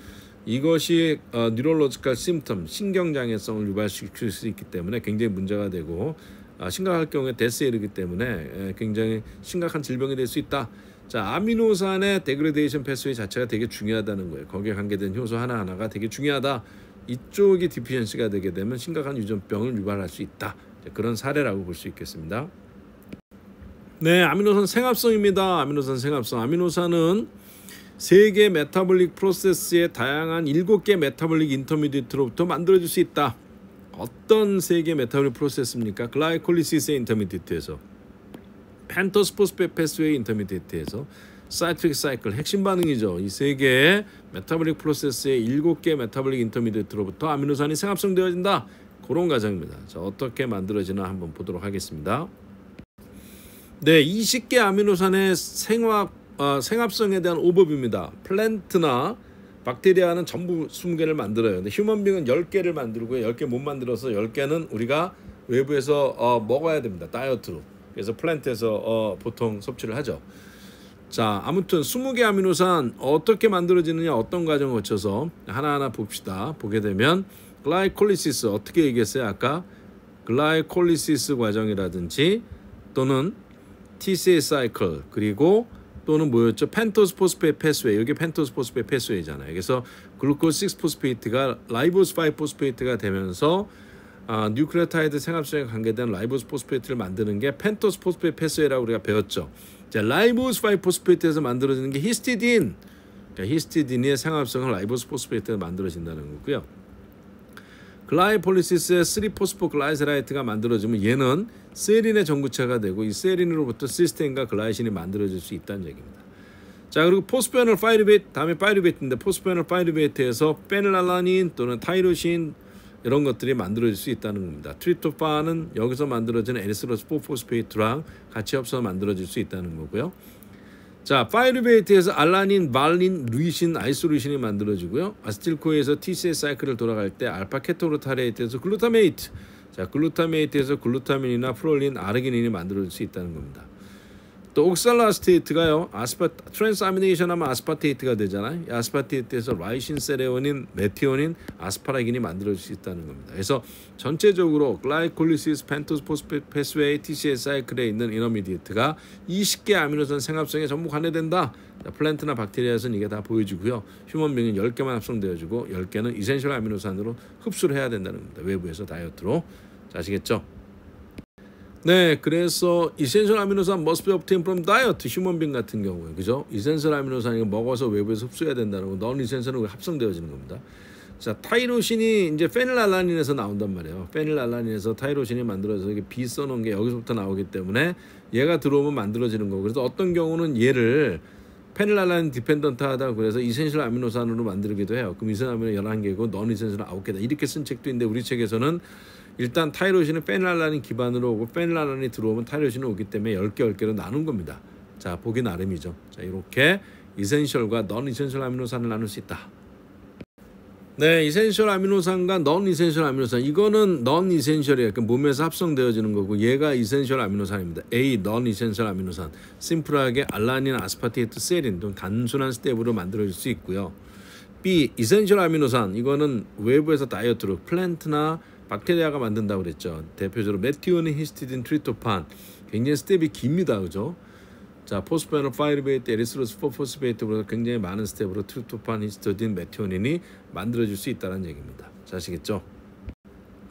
이것이 뉴럴로지컬 심텀, 신경장애성을 유발시킬 수 있기 때문에 굉장히 문제가 되고 심각할 경우에 데스에 이르기 때문에 굉장히 심각한 질병이 될 수 있다. 자, 아미노산의 데그레데이션 패스웨이 자체가 되게 중요하다는 거예요. 거기에 관계된 효소 하나하나가 되게 중요하다. 이쪽이 디피션시가 되게 되면 심각한 유전병을 유발할 수 있다. 그런 사례라고 볼 수 있겠습니다. 네, 아미노산 생합성입니다. 아미노산 생합성. 아미노산은 세개 메타볼릭 프로세스의 다양한 7개 메타볼릭 인터미디에이트로부터 만들어질 수 있다. 어떤 세개 메타볼릭 프로세스입니까? 글라이콜리시스의 인터미디에이트에서, 펜토스포스페 패스웨이 인터미디에이트에서, 사이트릭 사이클 핵심 반응이죠. 이 세 개의 메타볼릭 프로세스의 7개 메타볼릭 인터미디에이트로부터 아미노산이 생합성되어진다. 그런 과정입니다. 자, 어떻게 만들어지나 한번 보도록 하겠습니다. 네, 20개 아미노산의 생합성에 대한 오버뷰입니다. 플랜트나 박테리아는 전부 20개를 만들어요. 근데 휴먼빙은 10개를 만들고요. 10개 못 만들어서 10개는 우리가 외부에서 먹어야 됩니다. 다이어트로. 그래서 플랜트에서 보통 섭취를 하죠. 자, 아무튼 20개 아미노산 어떻게 만들어지느냐, 어떤 과정을 거쳐서 하나하나 봅시다. 보게 되면 글라이콜리시스, 어떻게 얘기했어요? 아까 글라이콜리시스 과정이라든지 또는 TCA 사이클 그리고 또는 뭐였죠? 펜토스 포스페이트 패스웨이. 여기 펜토스 포스페이트 패스웨이잖아요. 그래서 글루코스 6 포스페이트가 라이보스 5 포스페이트가 되면서 뉴클레오타이드 생합성에 관계된 라이보스 포스페이트를 만드는 게 펜토스 포스페이트 패스웨이라고 우리가 배웠죠. 자, 라이보스 5 포스페이트에서 만들어지는 게 히스티딘. 그러니까 히스티딘의 생합성은 라이보스 포스페이트가 만들어진다는 거고요. 글라이폴리시스의 3포스포글라이세라이트가 만들어지면 얘는 세린의 전구체가 되고 이 세린으로부터 시스테인과 글라이신이 만들어질 수 있다는 얘기입니다. 자, 그리고 포스페놀 파이루베이트, 다음에 파이루베이트인데 포스페놀 파이루베이트에서 페닐알라닌 또는 타이로신 이런 것들이 만들어질 수 있다는 겁니다. 트립토판은 여기서 만들어지는 에리스로스 4포스페이트랑 같이 합쳐서 만들어질 수 있다는 거고요. 자, 파이루베이트에서 알라닌, 말린, 루이신, 아이소루신이 만들어지고요. 아세틸코에서 TCA 사이클을 돌아갈 때 알파 케토르타레이트에서 글루타메이트. 자, 글루타메이트에서 글루타민이나 프롤린, 아르기닌이 만들어질 수 있다는 겁니다. 또 옥살라스테이트가요. 트랜스아미네이션 하면 아스파테이트가 되잖아요. 이 아스파테이트에서 라이신, 세레오닌, 메티오닌, 아스파라긴이 만들어질 수 있다는 겁니다. 그래서 전체적으로 글라이콜리시스, 펜토스 포스페이트 패스웨이, TCA 사이클에 있는 이너미디에이트가 20개 아미노산 생합성에 전부 관여된다. 자, 플랜트나 박테리아에서는 이게 다 보여지고요. 휴먼빙은 10개만 합성되어지고 10개는 이센셜 아미노산으로 흡수를 해야 된다는 겁니다. 외부에서 다이어트로. 자, 아시겠죠? 네, 그래서 이센셜 아미노산 must be obtained from diet, 휴먼빙 같은 경우에, 그죠? 이센셜 아미노산이 먹어서 외부에서 흡수해야 된다는 거, 넌 이센셜은 합성되어지는 겁니다. 자, 타이로신이 이제 페닐알라닌에서 나온단 말이에요. 페닐알라닌에서 타이로신이 만들어져서 이게 B 써놓은 게 여기서부터 나오기 때문에 얘가 들어오면 만들어지는 거고, 그래서 어떤 경우는 얘를 페닐알라닌 디펜던트하다 그래서 이센셜 아미노산으로 만들기도 해요. 그럼 이센셜 아미노 11개고 넌 이센셜은 9개다. 이렇게 쓴 책도 있는데 우리 책에서는 일단 타이로신은 페닐알라닌 기반으로 오고 페닐알라닌이 들어오면 타이로신이 오기 때문에 10개로 나눈 겁니다. 자, 보기 나름이죠. 자, 이렇게 이센셜과 넌 이센셜 아미노산을 나눌 수 있다. 네, 이센셜 아미노산과 넌 이센셜 아미노산. 이거는 넌 이센셜이에요. 그러니까 몸에서 합성되어지는 거고 얘가 이센셜 아미노산입니다. A, 넌 이센셜 아미노산. 심플하게 알라닌, 아스파테이트, 세린 등 단순한 스텝으로 만들어질 수 있고요. B, 이센셜 아미노산. 이거는 외부에서 다이어트로 플랜트나 박테리아가 만든다고 그랬죠. 대표적으로 메티오닌, 히스티딘, 트립토판. 굉장히 스텝이 깁니다. 그죠? 자, 포스페놀, 파이루베이트, 에리스로스 4포스페이트보다 굉장히 많은 스텝으로 트립토판, 히스티딘, 메티오닌이 만들어질 수 있다는 얘기입니다. 자, 아시겠죠?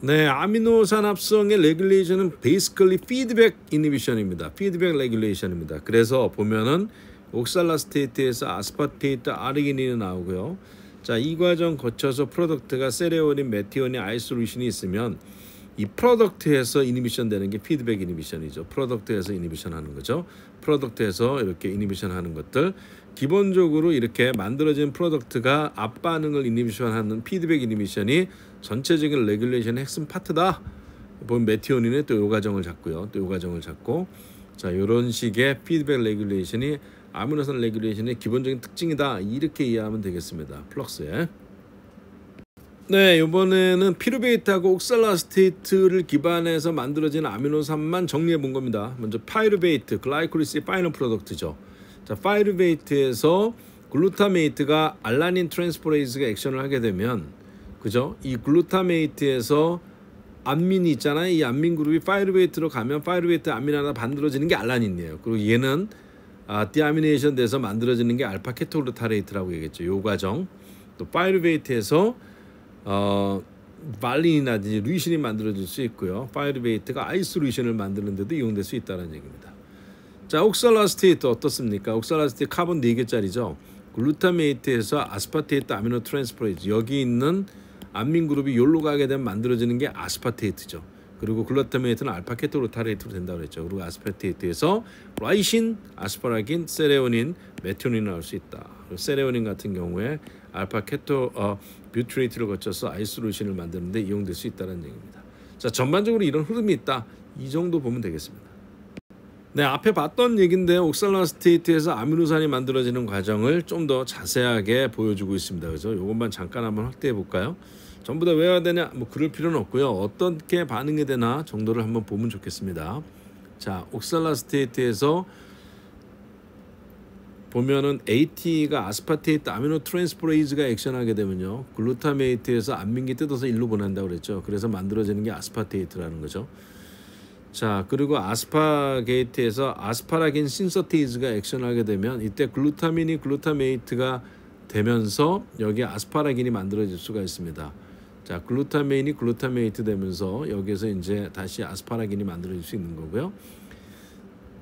네, 아미노산 합성의 레귤레이션은 베이시컬리 피드백 이니비션입니다. 피드백 레귤레이션입니다. 그래서 보면은 옥살라스테이트에서 아스파테이트, 아르기닌이 나오고요. 자, 이 과정 거쳐서 프로덕트가 세레오닌, 메티오닌, 아이소루신이 있으면 이 프로덕트에서 이니비션 되는 게 피드백 이니비션이죠. 프로덕트에서 이니비션 하는 거죠. 프로덕트에서 이렇게 이니비션 하는 것들. 기본적으로 이렇게 만들어진 프로덕트가 앞반응을 이니비션 하는 피드백 이니비션이 전체적인 레귤레이션의 핵심 파트다. 보면 메티오닌의 또 요 과정을 잡고요. 또 요 과정을 잡고. 자, 이런 식의 피드백 레귤레이션이 아미노산 레귤레이션의 기본적인 특징이다. 이렇게 이해하면 되겠습니다. 플럭스에. 네, 이번에는 피루베이트하고 옥살라스테이트를 기반해서 만들어진 아미노산만 정리해 본 겁니다. 먼저 파이루베이트, 글라이콜리스의 파이널 프로덕트죠. 자, 파이루베이트에서 글루타메이트가 알라닌 트랜스포레이즈가 액션을 하게 되면, 그죠? 이 글루타메이트에서 암민이 있잖아요. 이 암민 그룹이 파이루베이트로 가면 파이루베이트 암민 하나 만들어지는 게 알라닌이에요. 그리고 얘는 디아미네이션 돼서 만들어지는 게 알파 케토르타레이트라고 얘기했죠. 요 과정. 또 파이루베이트에서 말린이라든지 루이신이 만들어질 수 있고요. 파이루베이트가 아이소루신을 만드는 데도 이용될 수 있다는 얘기입니다. 자, 옥살라스테이트 어떻습니까? 옥살라스테이트 카본 4개짜리죠. 글루타메이트에서 아스파테이트 아미노 트랜스포레이즈, 여기 있는 암민 그룹이 여기로 가게 되면 만들어지는 게 아스파테이트죠. 그리고 글루타메이트는 알파 케토르타레이트로 된다고 그랬죠. 그리고 아스파테이트에서 라이신, 아스파라긴, 세레오닌, 메티오닌이 나올 수 있다. 그리고 세레오닌 같은 경우에 알파 케토 뷰트레이트를 거쳐서 아이소루신을 만드는데 이용될 수 있다는 얘기입니다. 자, 전반적으로 이런 흐름이 있다. 이 정도 보면 되겠습니다. 네, 앞에 봤던 얘기인데 옥살라스테이트에서 아미노산이 만들어지는 과정을 좀 더 자세하게 보여주고 있습니다. 그래서 이것만 잠깐 한번 확대해 볼까요? 전부 다 외워야 되냐? 뭐 그럴 필요는 없고요. 어떻게 반응이 되나 정도를 한번 보면 좋겠습니다. 자, 옥살라스테이트에서 보면은 AT가 아스파테이트 아미노 트랜스포레이즈가 액션하게 되면요, 글루타메이트에서 암민기 뜯어서 일로 보낸다고 그랬죠. 그래서 만들어지는 게 아스파테이트라는 거죠. 자, 그리고 아스파게이트에서 아스파라긴 신서테이즈가 액션하게 되면 이때 글루타민이 글루타메이트가 되면서 여기에 아스파라긴이 만들어질 수가 있습니다. 자, 글루타민이 글루타메이트 되면서 여기에서 이제 다시 아스파라긴이 만들어질 수 있는 거고요.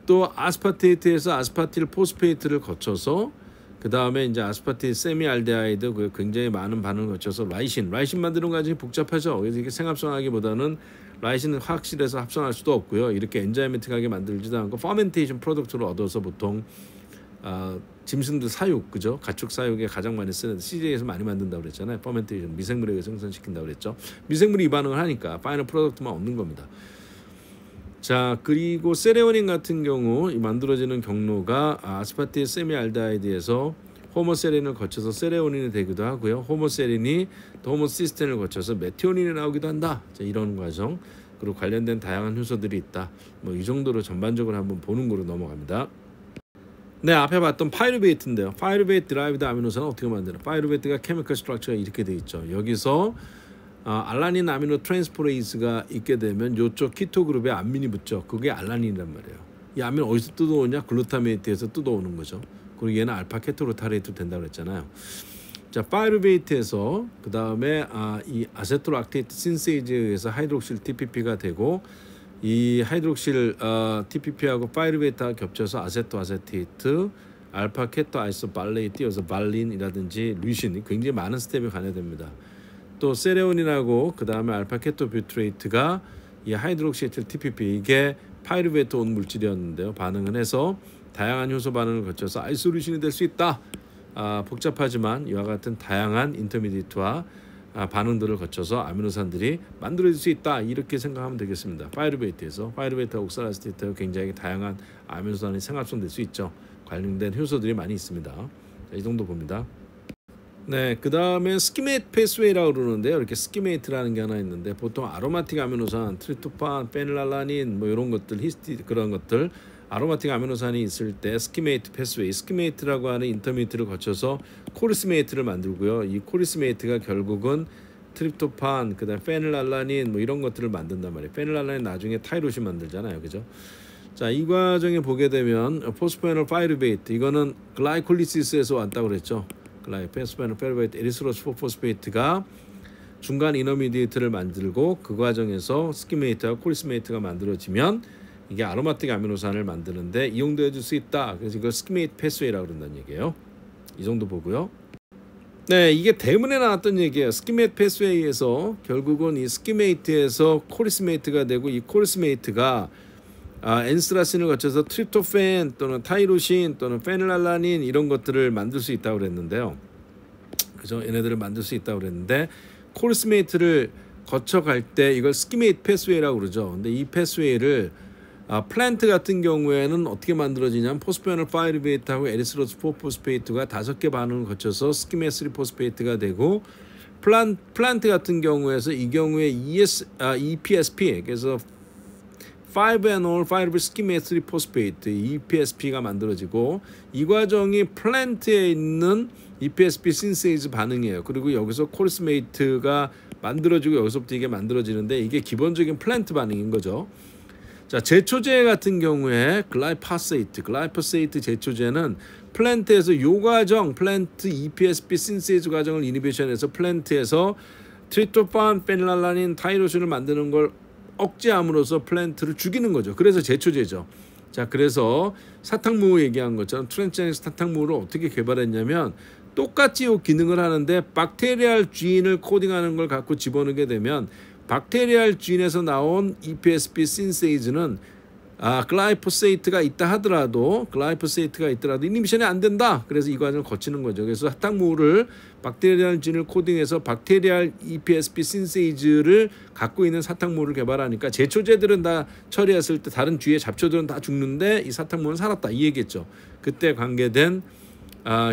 또 아스파테이트에서 아스파틸 포스페이트를 거쳐서 그 다음에 이제 아스파틸 세미알데하이드 그 굉장히 많은 반응을 거쳐서 라이신 만드는 과정이 복잡하죠. 그래서 이게 생합성하기보다는 라이신은 화학실에서 합성할 수도 없고요. 이렇게 엔자이매틱하게 만들지도 않고 퍼멘테이션 프로덕트를 얻어서 보통 짐승들 사육, 그죠? 가축 사육에 가장 많이 쓰는 CJ에서 많이 만든다고 그랬잖아요. 퍼멘테이션 미생물에게 생산시킨다고 그랬죠. 미생물이 이 반응을 하니까 파이널 프로덕트만 얻는 겁니다. 자, 그리고 세레오닌 같은 경우 만들어지는 경로가 아스파틸 세미알데하이드에서 호모세린을 거쳐서 세레오닌이 되기도 하고요. 호모세린이 또 호모시스텐을 거쳐서 메티오닌이 나오기도 한다. 자, 이런 과정 그리고 관련된 다양한 효소들이 있다. 뭐 이 정도로 전반적으로 한번 보는 거로 넘어갑니다. 네, 앞에 봤던 파이루베이트인데요. 파이루베이트 드라이브드 아미노산은 어떻게 만드나? 파이루베이트가 케미컬 스트럭처가 이렇게 돼 있죠. 여기서 알라닌 아미노 트랜스포레이즈가 있게 되면 이쪽 키토 그룹에 암민이 붙죠. 그게 알라닌이란 말이에요. 이 암민 어디서 뜯어오냐? 글루타메이트에서 뜯어오는 거죠. 그리고 얘는 알파 케토르타레이트 된다고 그랬잖아요. 자, 파이루베이트에서 그 다음에 이 아세토락테이트 신세이즈에 의해서 하이드록실 TPP가 되고 이 하이드록실 TPP하고 파이루베이트가 겹쳐서 아세토아세테이트 알파 케토 아이소발레이트 이어서 발린이라든지 류신이 굉장히 많은 스텝이 관여됩니다. 또 세레오닌하고 그 다음에 알파 케토 뷰트레이트가 이 하이드록시에틸 TPP 이게 파이루베이트 온 물질이었는데요. 반응을 해서 다양한 효소 반응을 거쳐서 아이소루신이 될 수 있다. 복잡하지만 이와 같은 다양한 인터미디트와 반응들을 거쳐서 아미노산들이 만들어질 수 있다. 이렇게 생각하면 되겠습니다. 파이루베이트에서 파이루베이트와 옥살아세테이트와 굉장히 다양한 아미노산이 생합성될 수 있죠. 관련된 효소들이 많이 있습니다. 자, 이 정도 봅니다. 네, 그 다음에 스키메이트 패스웨이라고 그러는데요. 이렇게 스키메이트라는 게 하나 있는데 보통 아로마틱 아미노산, 트리토판, 페닐알라닌 뭐 이런 것들, 히스티 그런 것들 아로마틱 아미노산이 있을 때 스키메이트 패스웨이, 스키메이트라고 하는 인터미디트를 거쳐서 코리스메이트를 만들고요. 이 코리스메이트가 결국은 트립토판, 그다음 페닐알라닌 뭐 이런 것들을 만든단 말이에요. 페닐알라닌 나중에 타이로신 만들잖아요, 그죠? 자, 이 과정에 보게 되면 포스페놀 파이루베이트 이거는 글라이콜리시스에서 왔다고 그랬죠. 포스페놀 파이루베이트 에리스로스 포스페이트가 중간 이너미디에이트를 만들고 그 과정에서 스키메이트와 코리스메이트가 만들어지면 이게 아로마틱 아미노산을 만드는데 이용되어 줄 수 있다. 그래서 이걸 스키메이트 패스웨이라고 그런다는 얘기예요. 이 정도 보고요. 네, 이게 대문에 나왔던 얘기예요. 스키메이트 패스웨이에서 결국은 이 스키메이트에서 코리스메이트가 되고 이 코리스메이트가 엔스트라신을 거쳐서 트립토팬 또는 타이로신 또는 페닐알라닌 이런 것들을 만들 수 있다고 그랬는데요. 그죠? 얘네들을 만들 수 있다고 그랬는데 코리스메이트를 거쳐갈 때 이걸 스키메이트 패스웨이라고 그러죠. 근데 이 패스웨이를 플랜트 같은 경우에는 어떻게 만들어지냐면 포스페놀 파이루베이트하고 에리스로스 4포스페이트가 5개 반응을 거쳐서 스키메이트 3포스페이트가 되고 플란트 같은 경우에서 이 경우에 EPSP 그래서 5-enol 5-스키메이트 3포스페이트 EPSP가 만들어지고 이 과정이 플랜트에 있는 EPSP 신세이즈 반응이에요. 그리고 여기서 코리스메이트가 만들어지고 여기서부터 이게 만들어지는데 이게 기본적인 플랜트 반응인 거죠. 자, 제초제 같은 경우에 글라이포세이트 제초제는 플랜트에서 요 과정, 플랜트 EPSP 신세이즈 과정을 이니비션해서 플랜트에서 트리토판, 페닐알라닌, 타이로신을 만드는 걸 억제함으로써 플랜트를 죽이는 거죠. 그래서 제초제죠. 자, 그래서 사탕무 얘기한 것처럼 트랜스제닉 사탕무를 어떻게 개발했냐면 똑같이 이 기능을 하는데 박테리알 주인을 코딩하는 걸 갖고 집어넣게 되면 박테리알 주인에서 나온 EPSP 신세이즈는 글라이포세이트가 있다 하더라도 이니비션이 안 된다. 그래서 이 과정을 거치는 거죠. 그래서 사탕무를 박테리알 주인을 코딩해서 박테리알 EPSP 신세이즈를 갖고 있는 사탕무를 개발하니까 제초제들은 다 처리했을 때 다른 주위의 잡초들은 다 죽는데 이 사탕무는 살았다. 이 얘기겠죠. 그때 관계된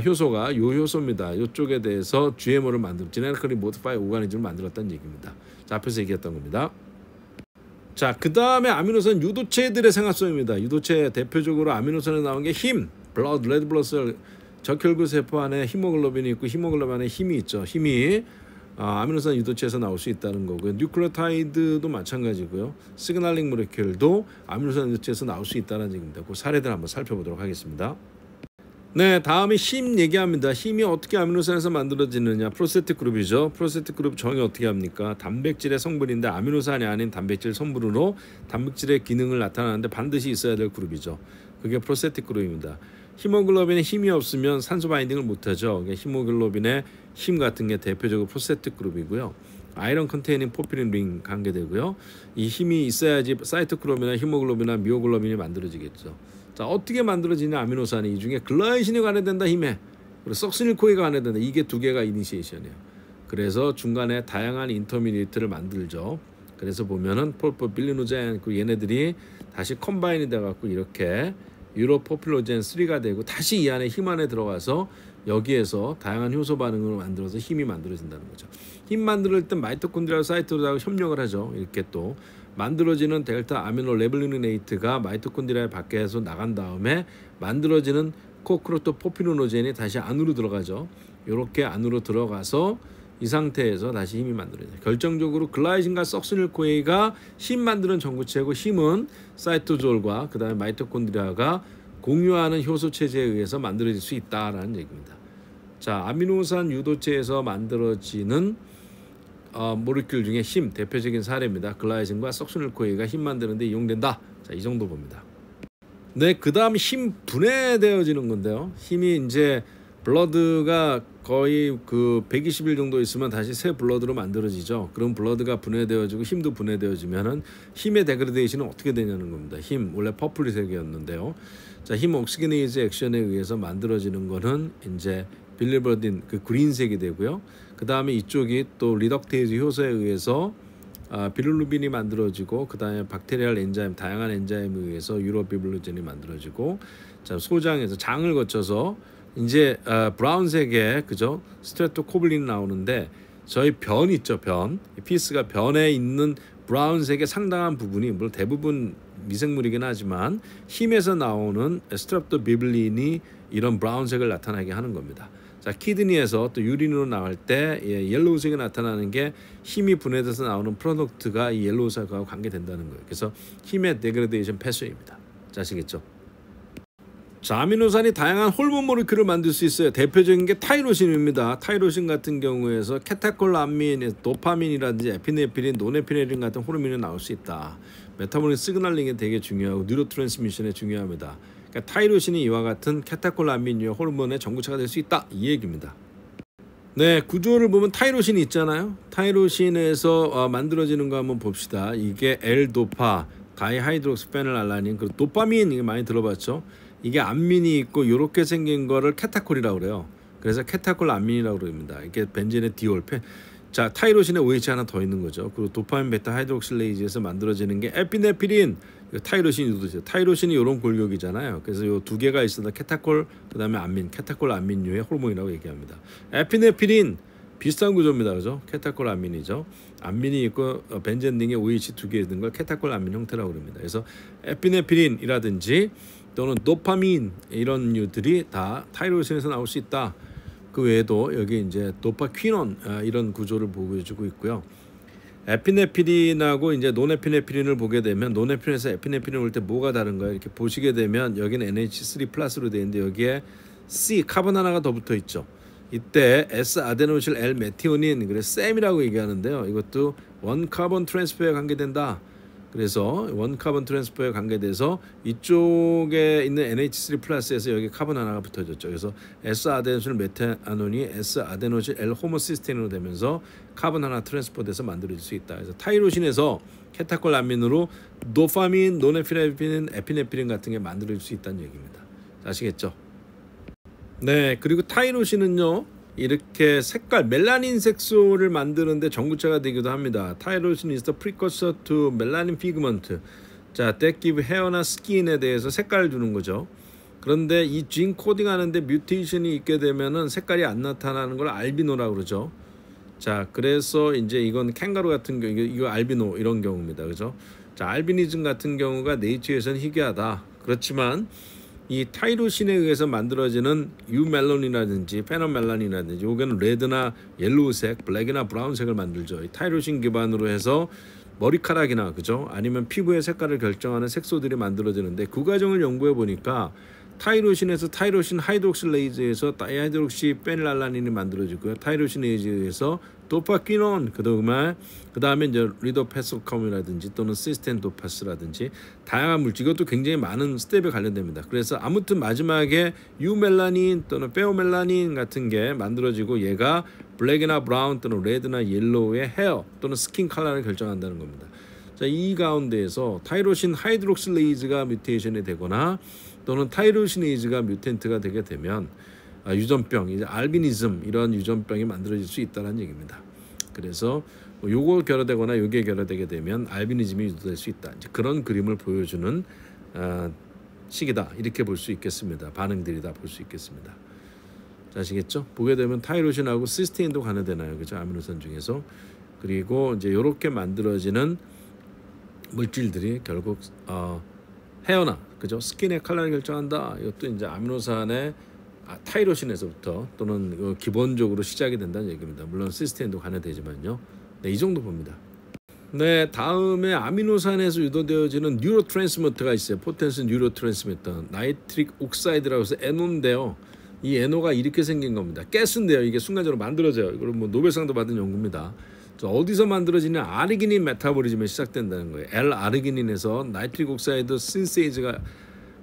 효소가 요 효소입니다. 이쪽에 대해서 GMO를 만들고 제네틱ally 모디파이 오가니즘을 만들었다는 얘기입니다. 자, 앞에서 얘기했던 겁니다. 자, 그 다음에 아미노산 유도체들의 생합성입니다. 유도체 대표적으로 아미노산에 나온 게 힘, 블러드, 레드 블러드 셀, 적혈구 세포 안에 히모글로빈이 있고 히모글로빈 안에 힘이 있죠. 힘이 아미노산 유도체에서 나올 수 있다는 거고요. 뉴클레오타이드도 마찬가지고요. 시그널링 모레큘도 아미노산 유도체에서 나올 수 있다는 얘기입니다. 그 사례들 한번 살펴보도록 하겠습니다. 네, 다음에 힘 얘기합니다. 힘이 어떻게 아미노산에서 만들어지느냐. 프로스테틱 그룹이죠. 프로스테틱 그룹 정의 어떻게 합니까? 단백질의 성분인데 아미노산이 아닌 단백질 성분으로 단백질의 기능을 나타나는데 반드시 있어야 될 그룹이죠. 그게 프로스테틱 그룹입니다. 히모글로빈에 힘이 없으면 산소 바인딩을 못하죠. 히모글로빈의 힘 같은 게 대표적으로 프로스테틱 그룹이고요. 아이런 컨테이닝 포피린 링 관계되고요. 이 힘이 있어야지 사이토크롬이나 히모글로빈이나 미오글로빈이 만들어지겠죠. 자, 어떻게 만들어지냐. 아미노산이 이 중에 글라이신이 관여된다. 힘에. 그리고 석순일코이가 관여된다. 이게 두 개가 이니시에이션이에요. 그래서 중간에 다양한 인터미디에이트를 만들죠. 그래서 보면은 폴포빌리노젠 그 얘네들이 다시 컴바인이 돼 갖고 이렇게 유로포필로젠 3가 되고 다시 이 안에 힘 안에 들어가서 여기에서 다양한 효소 반응을 만들어서 힘이 만들어진다는 거죠. 힘 만들 때 마이토콘드리아 사이토하고 협력을 하죠. 이렇게 또 만들어지는 델타 아미노 레블리네이트가 마이토콘드리아 밖에서 나간 다음에 만들어지는 코크로토포피노노젠이 다시 안으로 들어가죠. 이렇게 안으로 들어가서 이 상태에서 다시 힘이 만들어져요. 결정적으로 글라이신과 석순일코에가 힘 만드는 전구체고 힘은 사이토졸과 그다음에 마이토콘드리아가 공유하는 효소 체제에 의해서 만들어질 수 있다라는 얘기입니다. 자, 아미노산 유도체에서 만들어지는 모레큘 중에 힘 대표적인 사례입니다. 글라이신과 석순일코에가 힘 만드는데 이용된다. 자, 이 정도 봅니다. 네, 그다음 힘 분해되어지는 건데요. 힘이 이제 블러드가 거의 그 120일 정도 있으면 다시 새 블러드로 만들어지죠. 그럼 블러드가 분해되어지고 힘도 분해되어지면은 힘의 데그레데이션은 어떻게 되냐는 겁니다. 힘 원래 퍼플색이었는데요. 자, 힘 옥시게네이즈 액션에 의해서 만들어지는 거는 이제 빌리버딘 그 그린색이 되고요. 그 다음에 이쪽이 또 리덕테이즈 효소에 의해서 빌루루빈이 만들어지고 그 다음에 박테리얼 엔자임 다양한 엔자임에 의해서 유로비블루젠이 만들어지고 자, 소장에서 장을 거쳐서 이제 브라운색의 그죠 스트레토코블린이 나오는데 저희 변 있죠. 변 피스가 변에 있는 브라운색의 상당한 부분이 물론 대부분 미생물이긴 하지만 힘에서 나오는 스트랩토비블린이 이런 브라운색을 나타나게 하는 겁니다. 자, 키드니에서 또 유린으로 나올 때 옐로우색이 나타나는 게 힘이 분해돼서 나오는 프로덕트가 이 옐로우색하고 관계된다는 거예요. 그래서 힘의 데그레데이션 패스웨이입니다. 자, 아시겠죠? 자, 아미노산이 다양한 호르몬 모레큘을 만들 수 있어요. 대표적인 게 타이로신입니다. 타이로신 같은 경우에서 케타콜람민, 도파민이라든지 에피네프린, 노네피네린 같은 호르몬이 나올 수 있다. 메타볼릭 시그널링이 되게 중요하고 뉴로트랜스미션에 중요합니다. 그러니까 타이로신이 이와 같은 케타콜람민류 호르몬의 전구체가 될 수 있다. 이 얘기입니다. 네, 구조를 보면 타이로신이 있잖아요. 타이로신에서 만들어지는 거 한번 봅시다. 이게 L-도파, 다이하이드록스페놀알라닌, 그리고 도파민 이게 많이 들어봤죠. 이게 암민이 있고 이렇게 생긴 거를 케타콜이라고 그래요. 그래서 케타콜 암민이라고 그럽니다. 이게 벤젠의 디올. 자, 타이로신에 OH 하나 더 있는 거죠. 그리고 도파민 베타 하이드록실레이즈에서 만들어지는 게 에피네피린. 타이로신이 유도죠. 타이로신이 이런 골격이잖아요. 그래서 이 두 개가 있어서 케타콜 그다음에 암민, 케타콜 암민류의 호르몬이라고 얘기합니다. 에피네피린 비슷한 구조입니다. 그죠? 케타콜 암민이죠. 암민이 있고 벤젠 등의 OH 두 개 있는 걸 케타콜 암민 형태라고 합니다. 그래서 에피네피린이라든지 또는 도파민 이런 류들이 다 타이로신에서 나올 수 있다. 그 외에도 여기 이제 도파퀴논 이런 구조를 보여주고 있고요. 에피네피린하고 이제 노네피네피린을 보게 되면 노네피린에서 에피네피린 올 때 뭐가 다른가요? 이렇게 보시게 되면 여기는 NH3 플러스로 되어 있는데 여기에 C 카본 하나가 더 붙어 있죠. 이때 S 아데노실 L 메티오닌 그래서 셈이라고 얘기하는데요. 이것도 원 카본 트랜스퍼에 관계된다. 그래서 원 카본 트랜스퍼에 관계돼서 이쪽에 있는 NH3 플러스에서 여기 카본 하나가 붙어졌죠. 그래서 S 아데노실 메타노닌이 S 아데노실 L 호모시스테인으로 되면서 카본 하나 트랜스퍼돼서 만들어질 수 있다. 그래서 타이로신에서 케타콜 암민으로 도파민, 노네피네피린, 에피네피린 같은 게 만들어질 수 있다는 얘기입니다. 아시겠죠? 네, 그리고 타이로신은요. 이렇게 색깔 멜라닌 색소를 만드는데 전구체가 되기도 합니다. 타이로신 is the precursor to melanin pigment. 자, that give hair나 skin에 대해서 색깔을 주는 거죠. 그런데 이 진 코딩하는데 뮤테이션이 있게 되면은 색깔이 안 나타나는 걸 알비노라고 그러죠. 자, 그래서 이제 이건 캥거루 같은 경우 이거 알비노 이런 경우입니다. 그죠? 자, 알비니즘 같은 경우가 네이처에서는 희귀하다. 그렇지만 이 타이로신에 의해서 만들어지는 유멜론이라든지 페노멜란이라든지 요게는 레드나 옐로우색, 블랙이나 브라운색을 만들죠. 이 타이로신 기반으로 해서 머리카락이나 그죠? 아니면 피부의 색깔을 결정하는 색소들이 만들어지는데 그 과정을 연구해 보니까 타이로신에서 타이로신 하이드록실레이즈에서 다이하이드록시 페닐알라닌이 만들어지고요. 타이로신에 의해서 도파퀴논 그다음에 이제 리도페소컴이라든지 또는 시스텐 도파스라든지 다양한 물질 이것도 굉장히 많은 스텝에 관련됩니다. 그래서 아무튼 마지막에 유멜라닌 또는 페오멜라닌 같은 게 만들어지고 얘가 블랙이나 브라운 또는 레드나 옐로우의 헤어 또는 스킨 컬러를 결정한다는 겁니다. 자, 이 가운데에서 타이로신 하이드록실레이즈가 뮤테이션이 되거나 또는 타이로시네이즈가 뮤텐트가 되게 되면 유전병, 이제 알비니즘 이런 유전병이 만들어질 수 있다는 얘기입니다. 그래서 요거 결여되거나 요게 결여되게 되면 알비니즘이 유도될 수 있다. 이제 그런 그림을 보여주는 시기다. 이렇게 볼 수 있겠습니다. 반응들이다 볼 수 있겠습니다. 자, 아시겠죠? 보게 되면 타이로신하고 시스테인도 관여되나요, 그죠? 아미노산 중에서. 그리고 이제 이렇게 만들어지는 물질들이 결국 헤어나 그죠? 스킨의 컬러를 결정한다. 이것도 이제 아미노산의 타이로신에서부터 또는 기본적으로 시작이 된다는 얘기입니다. 물론 시스테인도 관여되지만요. 네, 이 정도 봅니다. 네, 다음에 아미노산에서 유도되어지는 뉴로트랜스미터가 있어요. 포텐스 뉴로트랜스미터, 나이트릭 옥사이드라고 해서 NO인데요. 이 NO가 이렇게 생긴 겁니다. 가스인데요. 이게 순간적으로 만들어져요. 이걸 뭐 노벨상도 받은 연구입니다. 어디서 만들어지냐? 아르기닌 메타보리즘에 시작된다는 거예요. L-아르기닌에서 나이트릭 옥사이드 신세이즈가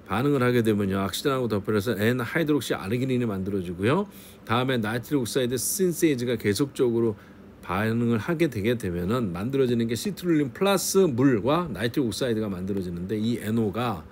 반응을 하게 되면요, 악시전하고 덮여서 N-하이드록시 아르기닌이 만들어지고요. 다음에 나이트릭 옥사이드 신세이즈가 계속적으로 반응을 하게 되게 되면은 만들어지는 게 시트룰린 플러스 물과 나이트릭 옥사이드가 만들어지는데 이 NO가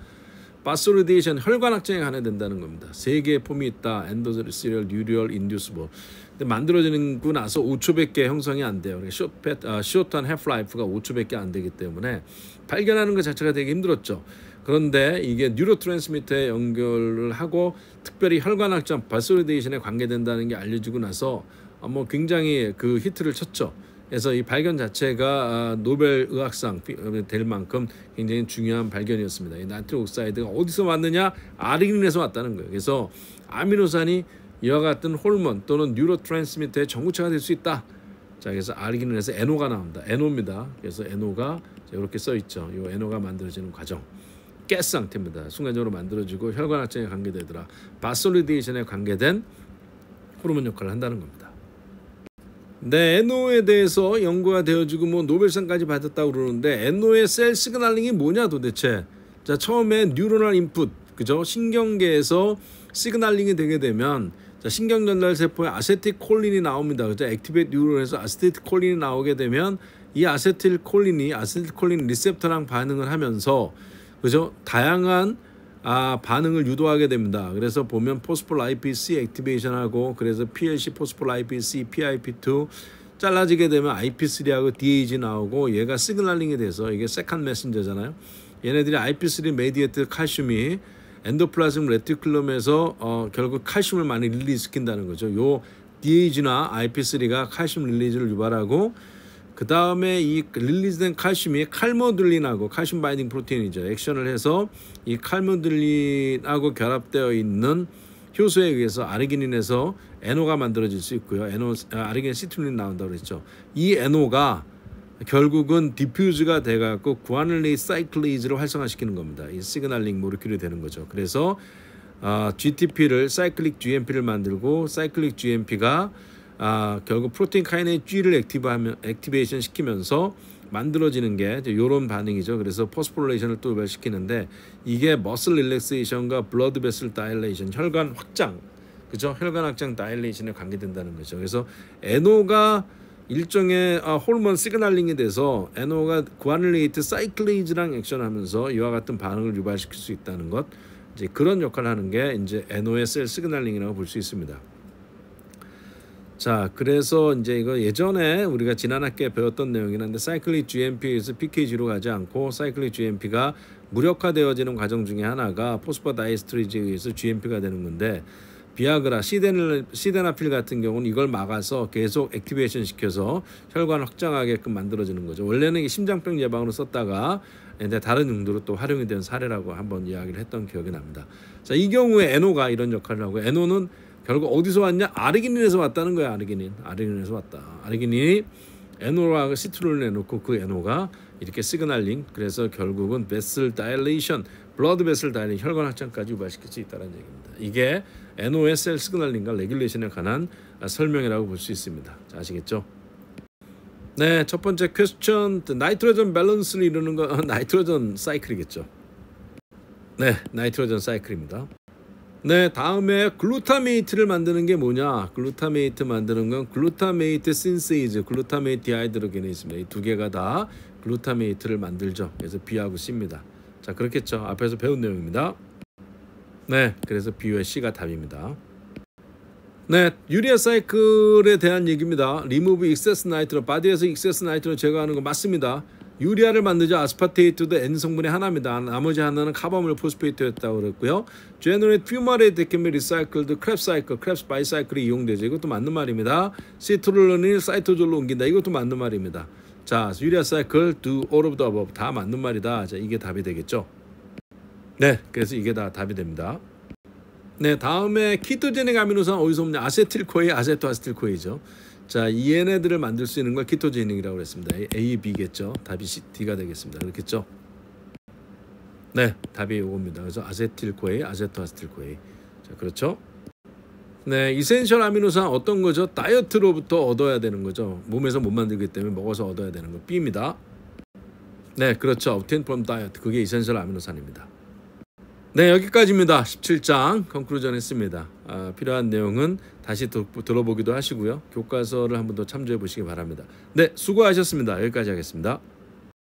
바소리데이션 혈관악정에 관여된다는 겁니다. 세 개의 폼이 있다. 엔도시리얼, 뉴리얼, 인듀스볼. 근데 만들어지고 나서 5초밖에 형성이 안 돼요. 쇼트한 해프라이프가 5초밖에 안 되기 때문에 발견하는 것 자체가 되게 힘들었죠. 그런데 이게 뉴로트랜스미터에 연결을 하고 특별히 혈관악정 바소리데이션에 관계된다는 게 알려지고 나서 뭐 굉장히 그 히트를 쳤죠. 그래서 이 발견 자체가 노벨 의학상 될 만큼 굉장히 중요한 발견이었습니다. 이 나트륨 옥사이드가 어디서 왔느냐? 아르기닌에서 왔다는 거예요. 그래서 아미노산이 이와 같은 호르몬 또는 뉴로트랜스미터의 전구체가 될 수 있다. 자, 그래서 아르기닌에서 NO가 나옵니다. NO입니다. 그래서 NO가 이렇게 써 있죠. 이 NO가 만들어지는 과정. 가스 상태입니다. 순간적으로 만들어지고 혈관악정에 관계되더라. 바솔리데이션에 관계된 호르몬 역할을 한다는 겁니다. 네, NO에 대해서 연구가 되어지고 뭐 노벨상까지 받았다고 그러는데 NO의 셀 시그널링이 뭐냐 도대체. 자, 처음에 뉴로널 인풋, 그죠? 신경계에서 시그널링이 되게 되면 자, 신경 전달 세포에 아세틸콜린이 나옵니다. 그죠? 액티베이트 뉴런에서 아세틸콜린이 나오게 되면 이 아세틸콜린 리셉터랑 반응을 하면서 그죠? 다양한 반응을 유도하게 됩니다. 그래서 보면 포스폴라이피C 액티베이션하고 그래서 PLC 포스폴라이피C, PIP2 잘라지게 되면 IP3하고 DAG 나오고 얘가 시그널링이 돼서 이게 세컨드 메신저잖아요. 얘네들이 IP3 메디에이트 칼슘이 엔도플라즘 레티큘럼에서 결국 칼슘을 많이 릴리즈시킨다는 거죠. 요 DAG나 IP3가 칼슘 릴리즈를 유발하고 그 다음에 이 릴리즈된 칼슘이 칼모들린하고 칼슘 바인딩 프로테인이죠. 액션을 해서 이 칼모들린하고 결합되어 있는 효소에 의해서 아르기닌에서 NO가 만들어질 수 있고요. 아르기닌 시트룰린 나온다고 그랬죠. 이 NO가 결국은 디퓨즈가 돼갖고 구아닐레이 사이클레이즈를 활성화시키는 겁니다. 이 시그널링 모레큘이 되는 거죠. 그래서 GTP를 사이클릭 GMP를 만들고 사이클릭 GMP가 결국 프로테인 카이네이즈 G를 액티베이션 시키면서 만들어지는 게 이런 반응이죠. 그래서 포스포레이션을 또 유발시키는데 이게 머슬 릴렉세이션과 블러드 베슬 다일레이션, 혈관 확장, 그죠? 혈관 확장 다일레이션에 관계된다는 거죠. 그래서 NO가 일종의 호르몬 시그널링이 돼서 NO가 구아닐레이트 사이클레이즈랑 액션하면서 이와 같은 반응을 유발시킬 수 있다는 것, 이제 그런 역할을 하는 게 이제 NO의 셀 시그널링이라고 볼 수 있습니다. 자, 그래서 이제 이거 예전에 우리가 지난 학기에 배웠던 내용이긴 한데 사이클릭 GMP에서 PKG로 가지 않고 사이클릭 GMP가 무력화되어지는 과정 중에 하나가 포스포다이에스터리즈에 의해서 GMP가 되는 건데 비아그라, 시데나필 같은 경우는 이걸 막아서 계속 액티베이션 시켜서 혈관 확장하게끔 만들어지는 거죠. 원래는 심장병 예방으로 썼다가 근데 다른 용도로 또 활용이 된 사례라고 한번 이야기를 했던 기억이 납니다. 자, 이 경우에 NO가 이런 역할을 하고 NO는 결국 어디서 왔냐? 아르기닌에서 왔다는 거야. 아르기닌에서 왔다. 아르기닌이 NO랑 시트론을 내놓고 그 NO가 이렇게 시그널링, 그래서 결국은 베슬 다일레이션, 블러드 베슬 다일레이션, 혈관 확장까지 유발시킬 수 있다는 얘기입니다. 이게 NO의 셀 시그널링과 레귤레이션에 관한 설명이라고 볼 수 있습니다. 자, 아시겠죠? 네, 첫 번째 퀘스천, 나이트로전 밸런스를 이루는 건 나이트로전 사이클이겠죠. 네, 나이트로전 사이클입니다. 네, 다음에 글루타메이트를 만드는 게 뭐냐? 글루타메이트 만드는 건 글루타메이트 신세이즈, 글루타메이트 디하이드로게네이즈입니다. 이 두 개가 다 글루타메이트를 만들죠. 그래서 B하고 C입니다. 자, 그렇겠죠. 앞에서 배운 내용입니다. 네, 그래서 B와 C가 답입니다. 네, 유리아 사이클에 대한 얘기입니다. 리무브 익세스 나이트로, 바디에서 익세스 나이트로 제거하는 거 맞습니다. 유리아를 만들자 아스파테이트도 N 성분의 하나입니다. 나머지 하나는 카바물 포스페이트였다고 그랬고요. 제너레이트 퓨마레이트 can be recycled, 크랩 사이클, 크랩 바이사이클이 이용되죠. 이것도 맞는 말입니다. 시트롤론을 사이토졸로 옮긴다. 이것도 맞는 말입니다. 자, 유리아 사이클, do all of the above 다 맞는 말이다. 자, 이게 답이 되겠죠. 네, 그래서 이게 다 답이 됩니다. 네, 다음에 키토제닉 아미노산 어디서 없냐? 아세틸코에, 아세토아세틸코에죠. 자, 이 얘네들을 만들 수 있는 걸 키토제닉이라고 했습니다. A, B겠죠. 답이 C, D가 되겠습니다. 그렇겠죠? 네, 답이 이겁니다. 그래서 아세틸코에, 아세토아세틸코에. 자, 그렇죠? 네, 이센셜 아미노산 어떤 거죠? 다이어트로부터 얻어야 되는 거죠. 몸에서 못 만들기 때문에 먹어서 얻어야 되는 거. B입니다. 네, 그렇죠. obtain from diet. 그게 이센셜 아미노산입니다. 네, 여기까지입니다. 17장 컨클루전 했습니다. 필요한 내용은 다시 들어보기도 하시고요. 교과서를 한번 더 참조해 보시기 바랍니다. 네, 수고하셨습니다. 여기까지 하겠습니다.